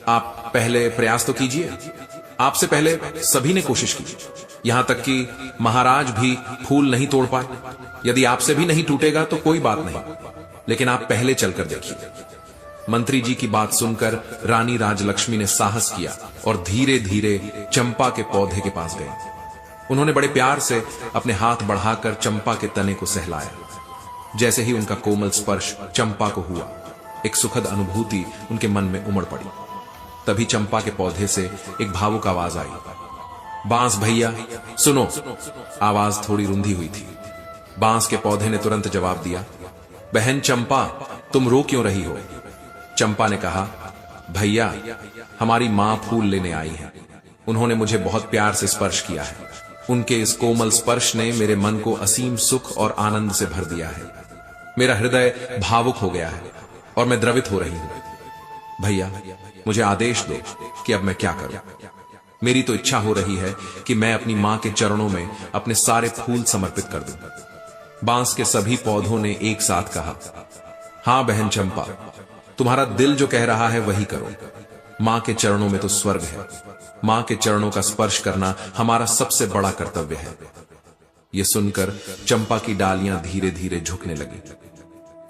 आप पहले प्रयास तो कीजिए। आपसे पहले सभी ने कोशिश की, यहां तक कि महाराज भी फूल नहीं तोड़ पाए। यदि आपसे भी नहीं टूटेगा तो कोई बात नहीं, लेकिन आप पहले चलकर देखिए। मंत्री जी की बात सुनकर रानी राजलक्ष्मी ने साहस किया और धीरे धीरे चंपा के पौधे के पास गए। उन्होंने बड़े प्यार से अपने हाथ बढ़ाकर चंपा के तने को सहलाया। जैसे ही उनका कोमल स्पर्श चंपा को हुआ, एक सुखद अनुभूति उनके मन में उमड़ पड़ी। तभी चंपा के पौधे से एक भावुक आवाज आई, बांस भैया सुनो। आवाज थोड़ी रुंधी हुई थी। बांस के पौधे ने तुरंत जवाब दिया, बहन चंपा, तुम रो क्यों रही हो? चंपा ने कहा, भैया हमारी मां फूल लेने आई है। उन्होंने मुझे बहुत प्यार से स्पर्श किया है। उनके इस कोमल स्पर्श ने मेरे मन को असीम सुख और आनंद से भर दिया है। मेरा हृदय भावुक हो गया है और मैं द्रवित हो रही हूं। भैया मुझे आदेश दो कि अब मैं क्या करूं। मेरी तो इच्छा हो रही है कि मैं अपनी मां के चरणों में अपने सारे फूल समर्पित कर दूं। बांस के सभी पौधों ने एक साथ कहा, हां बहन चंपा, तुम्हारा दिल जो कह रहा है वही करो। मां के चरणों में तो स्वर्ग है। मां के चरणों का स्पर्श करना हमारा सबसे बड़ा कर्तव्य है। यह सुनकर चंपा की डालियां धीरे धीरे झुकने लगी।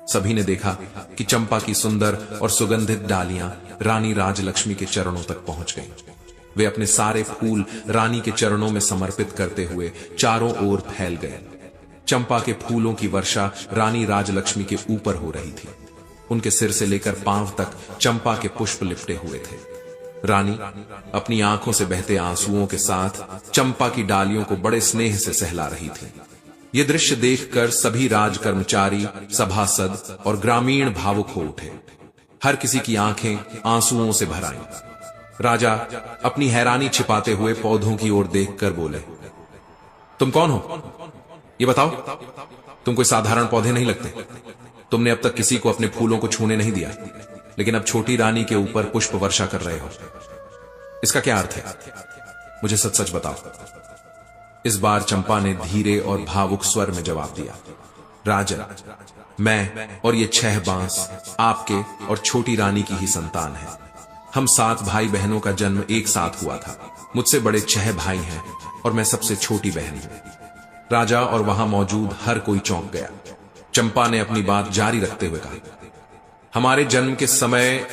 सभी ने देखा कि चंपा की सुंदर और सुगंधित डालियां रानी राजलक्ष्मी के चरणों तक पहुंच गईं। वे अपने सारे फूल रानी के चरणों में समर्पित करते हुए चारों ओर फैल गए। चंपा के फूलों की वर्षा रानी राजलक्ष्मी के ऊपर हो रही थी। उनके सिर से लेकर पांव तक चंपा के पुष्प लिपटे हुए थे। रानी अपनी आंखों से बहते आंसुओं के साथ चंपा की डालियों को बड़े स्नेह से सहला रही थी। यह दृश्य देखकर सभी राजकर्मचारी, सभासद और ग्रामीण भावुक हो उठे। हर किसी की आंखें आंसुओं से भर आईं। राजा अपनी हैरानी छिपाते हुए पौधों की ओर देखकर बोले, तुम कौन हो? ये बताओ, तुम कोई साधारण पौधे नहीं लगते। तुमने अब तक किसी को अपने फूलों को छूने नहीं दिया, लेकिन अब छोटी रानी के ऊपर पुष्प वर्षा कर रहे हो। इसका क्या अर्थ है? मुझे सच सच बताओ। इस बार चंपा ने धीरे और भावुक स्वर में जवाब दिया, राजन, मैं और ये 6 बांस आपके और छोटी रानी की ही संतान है। हम 7 भाई बहनों का जन्म एक साथ हुआ था। मुझसे बड़े 6 भाई हैं और मैं सबसे छोटी बहन हूं। राजा और वहां मौजूद हर कोई चौंक गया। चंपा ने अपनी बात जारी रखते हुए कहा, हमारे जन्म के समय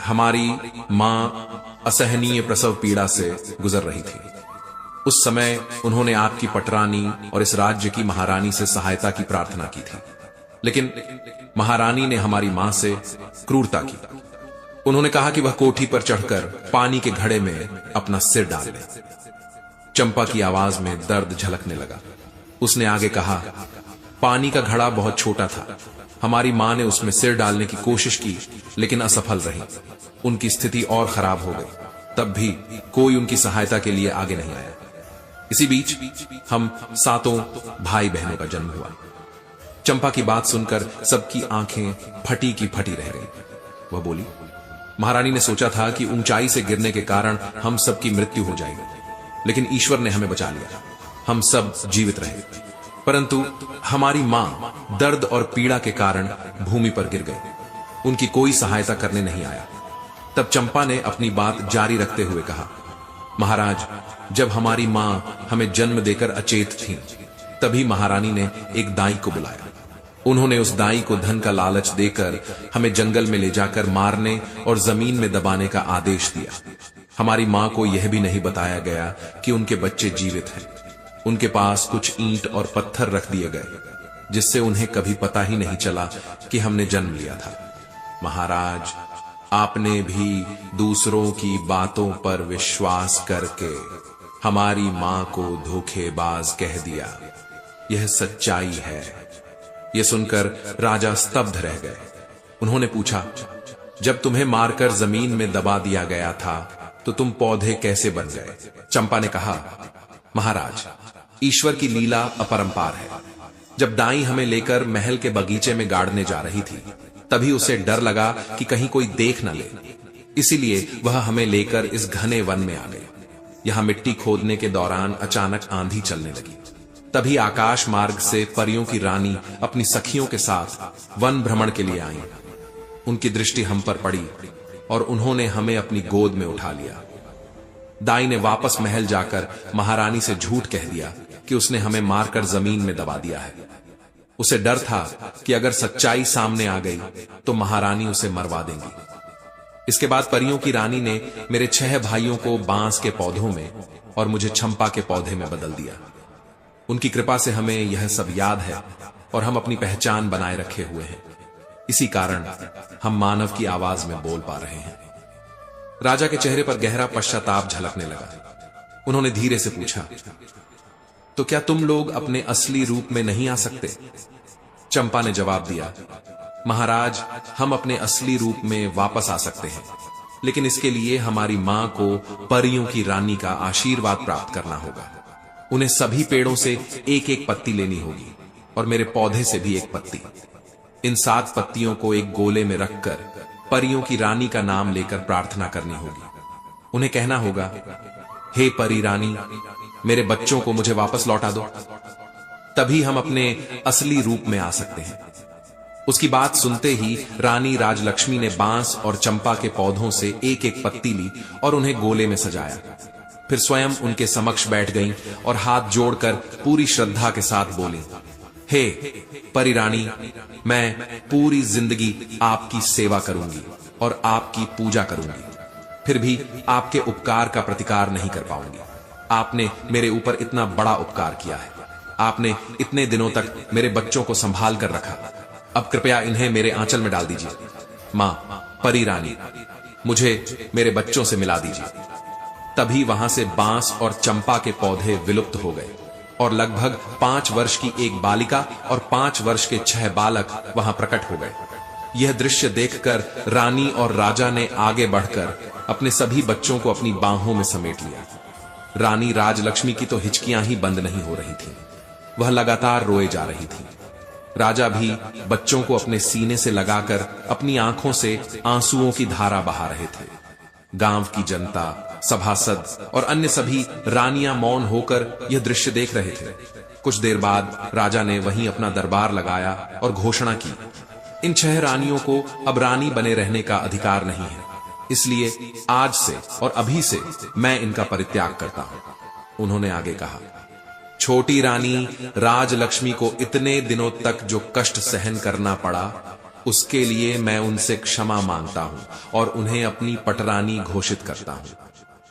हमारी मां असहनीय प्रसव पीड़ा से गुजर रही थी। उस समय उन्होंने आपकी पटरानी और इस राज्य की महारानी से सहायता की प्रार्थना की थी, लेकिन महारानी ने हमारी मां से क्रूरता की। उन्होंने कहा कि वह कोठी पर चढ़कर पानी के घड़े में अपना सिर डाल ले। चंपा की आवाज में दर्द झलकने लगा। उसने आगे कहा, पानी का घड़ा बहुत छोटा था। हमारी मां ने उसमें सिर डालने की कोशिश की, लेकिन असफल रही। उनकी स्थिति और खराब हो गई। तब भी कोई उनकी सहायता के लिए आगे नहीं आया। इसी बीच हम 7 भाई बहनों का जन्म हुआ। चंपा की बात सुनकर सबकी आंखें फटी की फटी रह गई। वह बोली, महारानी ने सोचा था कि ऊंचाई से गिरने के कारण हम सबकी मृत्यु हो जाएगी, लेकिन ईश्वर ने हमें बचा लिया। हम सब जीवित रहे, परंतु हमारी मां दर्द और पीड़ा के कारण भूमि पर गिर गई। उनकी कोई सहायता करने नहीं आया। तब चंपा ने अपनी बात जारी रखते हुए कहा, महाराज, जब हमारी मां हमें जन्म देकर अचेत थीं, तभी महारानी ने एक दाई को बुलाया। उन्होंने उस दाई को धन का लालच देकर हमें जंगल में ले जाकर मारने और जमीन में दबाने का आदेश दिया। हमारी मां को यह भी नहीं बताया गया कि उनके बच्चे जीवित हैं। उनके पास कुछ ईंट और पत्थर रख दिए गए, जिससे उन्हें कभी पता ही नहीं चला कि हमने जन्म लिया था। महाराज, आपने भी दूसरों की बातों पर विश्वास करके हमारी मां को धोखेबाज कह दिया। यह सच्चाई है। यह सुनकर राजा स्तब्ध रह गए। उन्होंने पूछा, जब तुम्हें मारकर जमीन में दबा दिया गया था तो तुम पौधे कैसे बन गए? चंपा ने कहा, महाराज, ईश्वर की लीला अपरंपार है। जब दाई हमें लेकर महल के बगीचे में गाड़ने जा रही थी, तभी उसे डर लगा कि कहीं कोई देख न ले, इसीलिए वह हमें लेकर इस घने वन में आ गई। यहां मिट्टी खोदने के दौरान अचानक आंधी चलने लगी। तभी आकाश मार्ग से परियों की रानी अपनी सखियों के साथ वन भ्रमण के लिए आई। उनकी दृष्टि हम पर पड़ी और उन्होंने हमें अपनी गोद में उठा लिया। दाई ने वापस महल जाकर महारानी से झूठ कह दिया कि उसने हमें मारकर जमीन में दबा दिया है। उसे डर था कि अगर सच्चाई सामने आ गई तो महारानी उसे मरवा देंगी। इसके बाद परियों की रानी ने मेरे 6 भाइयों को बांस के पौधों में और मुझे चंपा के पौधे में बदल दिया। उनकी कृपा से हमें यह सब याद है और हम अपनी पहचान बनाए रखे हुए हैं। इसी कारण हम मानव की आवाज में बोल पा रहे हैं। राजा के चेहरे पर गहरा पश्चाताप झलकने लगा। उन्होंने धीरे से पूछा, तो क्या तुम लोग अपने असली रूप में नहीं आ सकते? चंपा ने जवाब दिया, महाराज, हम अपने असली रूप में वापस आ सकते हैं, लेकिन इसके लिए हमारी मां को परियों की रानी का आशीर्वाद प्राप्त करना होगा। उन्हें सभी पेड़ों से एक एक पत्ती लेनी होगी और मेरे पौधे से भी एक पत्ती। इन 7 पत्तियों को एक गोले में रखकर परियों की रानी का नाम लेकर प्रार्थना करनी होगी। उन्हें कहना होगा, हे परी रानी, मेरे बच्चों को मुझे वापस लौटा दो, तभी हम अपने असली रूप में आ सकते हैं। उसकी बात सुनते ही रानी राजलक्ष्मी ने बांस और चंपा के पौधों से एक एक पत्ती ली और उन्हें गोले में सजाया। फिर स्वयं उनके समक्ष बैठ गईं और हाथ जोड़कर पूरी श्रद्धा के साथ बोली, हे परी रानी, मैं पूरी जिंदगी आपकी सेवा करूंगी और आपकी पूजा करूंगी, फिर भी आपके उपकार का प्रतिकार नहीं कर पाऊंगी। आपने मेरे ऊपर इतना बड़ा उपकार किया है। आपने इतने दिनों तक मेरे बच्चों को संभाल कर रखा। अब कृपया इन्हें मेरे आंचल में डाल दीजिए। मां परी रानी, मुझे मेरे बच्चों से मिला दीजिए। तभी वहां से बांस और चंपा के पौधे विलुप्त हो गए और लगभग 5 वर्ष की एक बालिका और 5 वर्ष के 6 बालक वहां प्रकट हो गए। यह दृश्य देखकर रानी और राजा ने आगे बढ़कर अपने सभी बच्चों को अपनी बाहों में समेट लिया। रानी राजलक्ष्मी की तो हिचकियां ही बंद नहीं हो रही थीं। वह लगातार रोए जा रही थी। राजा भी बच्चों को अपने सीने से लगाकर अपनी आंखों से आंसुओं की धारा बहा रहे थे। गांव की जनता, सभासद और अन्य सभी रानियां मौन होकर यह दृश्य देख रहे थे। कुछ देर बाद राजा ने वहीं अपना दरबार लगाया और घोषणा की, इन 6 रानियों को अब रानी बने रहने का अधिकार नहीं है, इसलिए आज से और अभी से मैं इनका परित्याग करता हूं। उन्होंने आगे कहा, छोटी रानी राजलक्ष्मी को इतने दिनों तक जो कष्ट सहन करना पड़ा, उसके लिए मैं उनसे क्षमा मांगता हूं और उन्हें अपनी पटरानी घोषित करता हूं।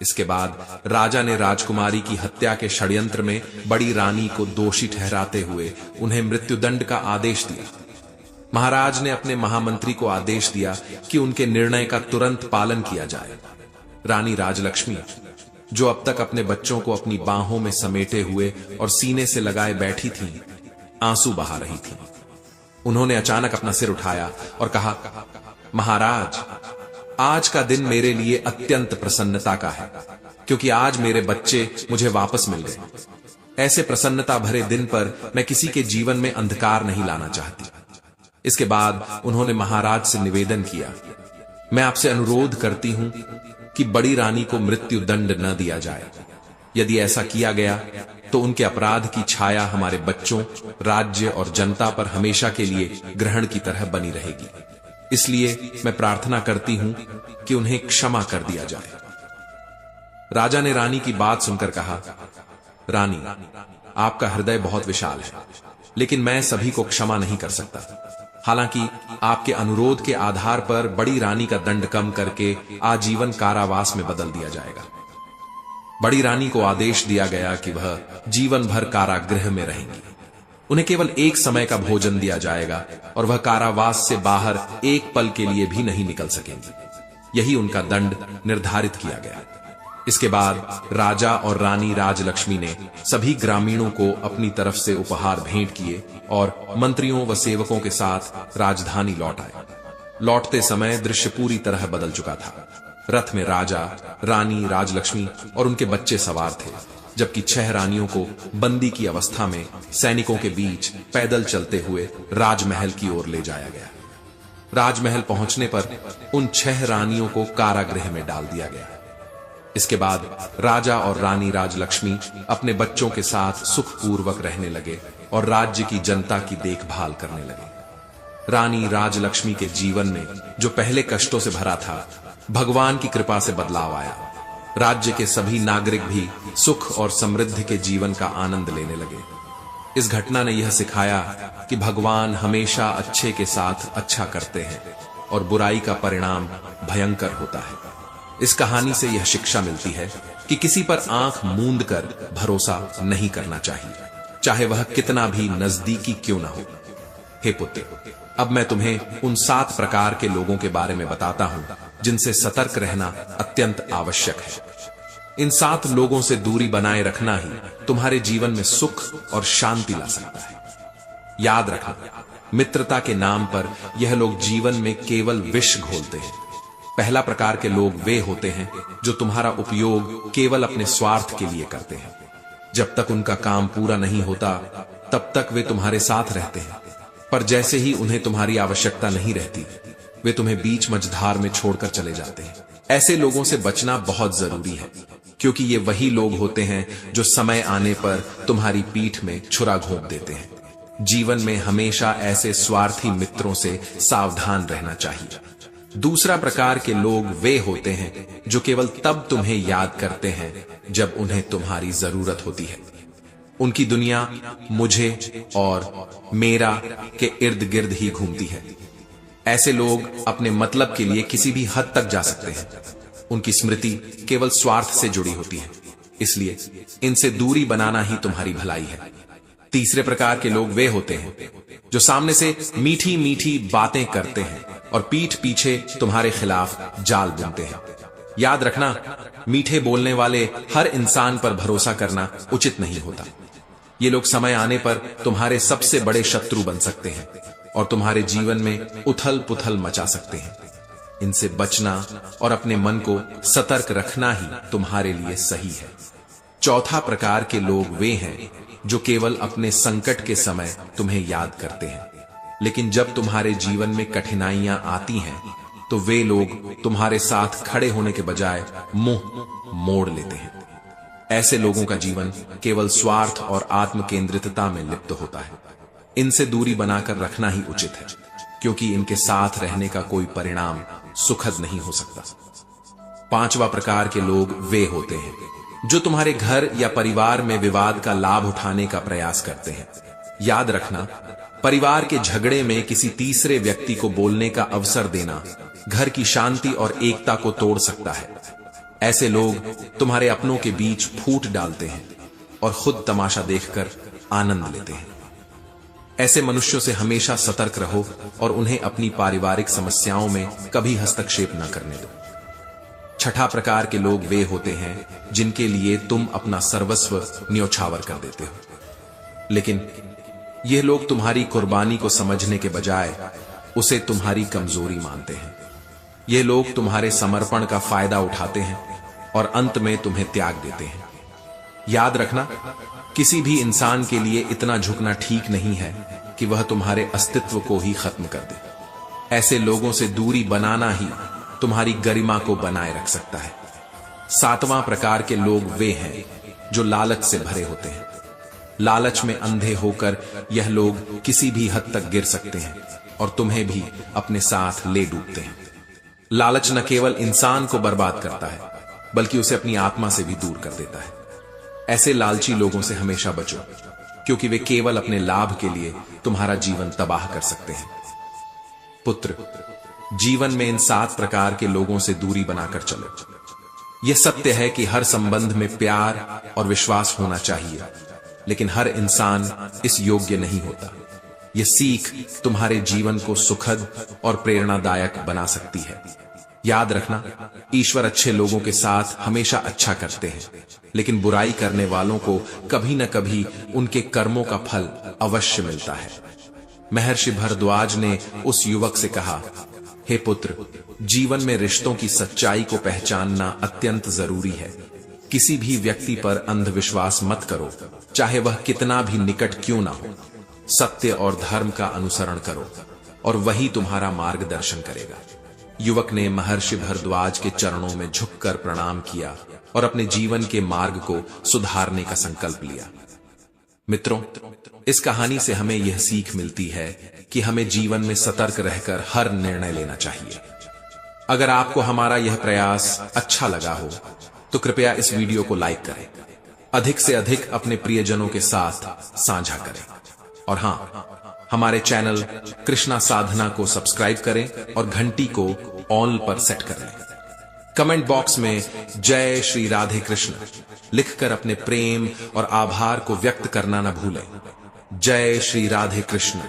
इसके बाद राजा ने राजकुमारी की हत्या के षड्यंत्र में बड़ी रानी को दोषी ठहराते हुए उन्हें मृत्युदंड का आदेश दिया। महाराज ने अपने महामंत्री को आदेश दिया कि उनके निर्णय का तुरंत पालन किया जाए। रानी राजलक्ष्मी, जो अब तक अपने बच्चों को अपनी बाहों में समेटे हुए और सीने से लगाए बैठी थीं, आंसू बहा रही थीं। उन्होंने अचानक अपना सिर उठाया और कहा, महाराज, आज का दिन मेरे लिए अत्यंत प्रसन्नता का है, क्योंकि आज मेरे बच्चे मुझे वापस मिल गए। ऐसे प्रसन्नता भरे दिन पर मैं किसी के जीवन में अंधकार नहीं लाना चाहती। इसके बाद उन्होंने महाराज से निवेदन किया, मैं आपसे अनुरोध करती हूं कि बड़ी रानी को मृत्यु दंड न दिया जाए। यदि ऐसा किया गया तो उनके अपराध की छाया हमारे बच्चों, राज्य और जनता पर हमेशा के लिए ग्रहण की तरह बनी रहेगी। इसलिए मैं प्रार्थना करती हूं कि उन्हें क्षमा कर दिया जाए। राजा ने रानी की बात सुनकर कहा, रानी, आपका हृदय बहुत विशाल है, लेकिन मैं सभी को क्षमा नहीं कर सकता। हालांकि आपके अनुरोध के आधार पर बड़ी रानी का दंड कम करके आजीवन कारावास में बदल दिया जाएगा। बड़ी रानी को आदेश दिया गया कि वह जीवन भर कारागृह में रहेंगी। उन्हें केवल एक समय का भोजन दिया जाएगा और वह कारावास से बाहर एक पल के लिए भी नहीं निकल सकेंगी। यही उनका दंड निर्धारित किया गया। इसके बाद राजा और रानी राजलक्ष्मी ने सभी ग्रामीणों को अपनी तरफ से उपहार भेंट किए और मंत्रियों व सेवकों के साथ राजधानी लौट आए। लौटते समय दृश्य पूरी तरह बदल चुका था। रथ में राजा, रानी राजलक्ष्मी और उनके बच्चे सवार थे, जबकि 6 रानियों को बंदी की अवस्था में सैनिकों के बीच पैदल चलते हुए राजमहल की ओर ले जाया गया। राजमहल पहुंचने पर उन 6 रानियों को कारागृह में डाल दिया गया। इसके बाद राजा और रानी राजलक्ष्मी अपने बच्चों के साथ सुखपूर्वक रहने लगे और राज्य की जनता की देखभाल करने लगे। रानी राजलक्ष्मी के जीवन में जो पहले कष्टों से भरा था, भगवान की कृपा से बदलाव आया। राज्य के सभी नागरिक भी सुख और समृद्धि के जीवन का आनंद लेने लगे। इस घटना ने यह सिखाया कि भगवान हमेशा अच्छे के साथ अच्छा करते हैं और बुराई का परिणाम भयंकर होता है। इस कहानी से यह शिक्षा मिलती है कि किसी पर आंख मूंद कर भरोसा नहीं करना चाहिए। चाहे वह कितना भी नजदीकी क्यों ना हो। हे पुत्र, अब मैं तुम्हें उन 7 प्रकार के लोगों के बारे में बताता हूं जिनसे सतर्क रहना अत्यंत आवश्यक है। इन 7 लोगों से दूरी बनाए रखना ही तुम्हारे जीवन में सुख और शांति ला सकता है। याद रखना, मित्रता के नाम पर यह लोग जीवन में केवल विष घोलते हैं। पहला प्रकार के लोग वे होते हैं जो तुम्हारा उपयोग केवल अपने स्वार्थ के लिए करते हैं। जब तक उनका काम पूरा नहीं होता तब तक वे तुम्हारे साथ रहते हैं, पर जैसे ही उन्हें तुम्हारी आवश्यकता नहीं रहती वे तुम्हें बीच मझधार में छोड़कर चले जाते हैं। ऐसे लोगों से बचना बहुत जरूरी है, क्योंकि ये वही लोग होते हैं जो समय आने पर तुम्हारी पीठ में छुरा घोंप देते हैं। जीवन में हमेशा ऐसे स्वार्थी मित्रों से सावधान रहना चाहिए। दूसरा प्रकार के लोग वे होते हैं जो केवल तब तुम्हें याद करते हैं जब उन्हें तुम्हारी जरूरत होती है। उनकी दुनिया मुझे और मेरा के इर्द गिर्द ही घूमती है। ऐसे लोग अपने मतलब के लिए किसी भी हद तक जा सकते हैं। उनकी स्मृति केवल स्वार्थ से जुड़ी होती है, इसलिए इनसे दूरी बनाना ही तुम्हारी भलाई है। तीसरे प्रकार के लोग वे होते हैं जो सामने से मीठी मीठी बातें करते हैं और पीठ पीछे तुम्हारे खिलाफ जाल बुनते हैं। याद रखना, मीठे बोलने वाले हर इंसान पर भरोसा करना उचित नहीं होता। ये लोग समय आने पर तुम्हारे सबसे बड़े शत्रु बन सकते हैं और तुम्हारे जीवन में उथल पुथल मचा सकते हैं। इनसे बचना और अपने मन को सतर्क रखना ही तुम्हारे लिए सही है। चौथा प्रकार के लोग वे हैं जो केवल अपने संकट के समय तुम्हें याद करते हैं, लेकिन जब तुम्हारे जीवन में कठिनाइयां आती हैं तो वे लोग तुम्हारे साथ खड़े होने के बजाय मुंह मोड़ लेते हैं। ऐसे लोगों का जीवन केवल स्वार्थ और आत्म केंद्रितता में लिप्त होता है। इनसे दूरी बनाकर रखना ही उचित है, क्योंकि इनके साथ रहने का कोई परिणाम सुखद नहीं हो सकता। पांचवा प्रकार के लोग वे होते हैं जो तुम्हारे घर या परिवार में विवाद का लाभ उठाने का प्रयास करते हैं। याद रखना, परिवार के झगड़े में किसी तीसरे व्यक्ति को बोलने का अवसर देना घर की शांति और एकता को तोड़ सकता है। ऐसे लोग तुम्हारे अपनों के बीच फूट डालते हैं और खुद तमाशा देखकर आनंद लेते हैं। ऐसे मनुष्यों से हमेशा सतर्क रहो और उन्हें अपनी पारिवारिक समस्याओं में कभी हस्तक्षेप न करने दो। छठा प्रकार के लोग वे होते हैं जिनके लिए तुम अपना सर्वस्व न्योछावर कर देते हो, लेकिन ये लोग तुम्हारी कुर्बानी को समझने के बजाय उसे तुम्हारी कमजोरी मानते हैं। ये लोग तुम्हारे समर्पण का फायदा उठाते हैं और अंत में तुम्हें त्याग देते हैं। याद रखना, किसी भी इंसान के लिए इतना झुकना ठीक नहीं है कि वह तुम्हारे अस्तित्व को ही खत्म कर दे। ऐसे लोगों से दूरी बनाना ही तुम्हारी गरिमा को बनाए रख सकता है। सातवां प्रकार के लोग वे हैं जो लालच से भरे होते हैं। लालच में अंधे होकर यह लोग किसी भी हद तक गिर सकते हैं और तुम्हें भी अपने साथ ले डूबते हैं। लालच न केवल इंसान को बर्बाद करता है, बल्कि उसे अपनी आत्मा से भी दूर कर देता है। ऐसे लालची लोगों से हमेशा बचो, क्योंकि वे केवल अपने लाभ के लिए तुम्हारा जीवन तबाह कर सकते हैं। पुत्र, जीवन में इन 7 प्रकार के लोगों से दूरी बनाकर चलो। यह सत्य है कि हर संबंध में प्यार और विश्वास होना चाहिए, लेकिन हर इंसान इस योग्य नहीं होता। यह सीख तुम्हारे जीवन को सुखद और प्रेरणादायक बना सकती है। याद रखना, ईश्वर अच्छे लोगों के साथ हमेशा अच्छा करते हैं, लेकिन बुराई करने वालों को कभी न कभी उनके कर्मों का फल अवश्य मिलता है। महर्षि भारद्वाज ने उस युवक से कहा, हे पुत्र, जीवन में रिश्तों की सच्चाई को पहचानना अत्यंत जरूरी है। किसी भी व्यक्ति पर अंधविश्वास मत करो, चाहे वह कितना भी निकट क्यों ना हो। सत्य और धर्म का अनुसरण करो और वही तुम्हारा मार्गदर्शन करेगा। युवक ने महर्षि भारद्वाज के चरणों में झुककर प्रणाम किया और अपने जीवन के मार्ग को सुधारने का संकल्प लिया। मित्रों, इस कहानी से हमें यह सीख मिलती है कि हमें जीवन में सतर्क रहकर हर निर्णय लेना चाहिए। अगर आपको हमारा यह प्रयास अच्छा लगा हो तो कृपया इस वीडियो को लाइक करें, अधिक से अधिक अपने प्रियजनों के साथ साझा करें और हां, हमारे चैनल कृष्णा साधना को सब्सक्राइब करें और घंटी को ऑल पर सेट कर लें। कमेंट बॉक्स में जय श्री राधे कृष्ण लिखकर अपने प्रेम और आभार को व्यक्त करना न भूलें। जय श्री राधे कृष्ण।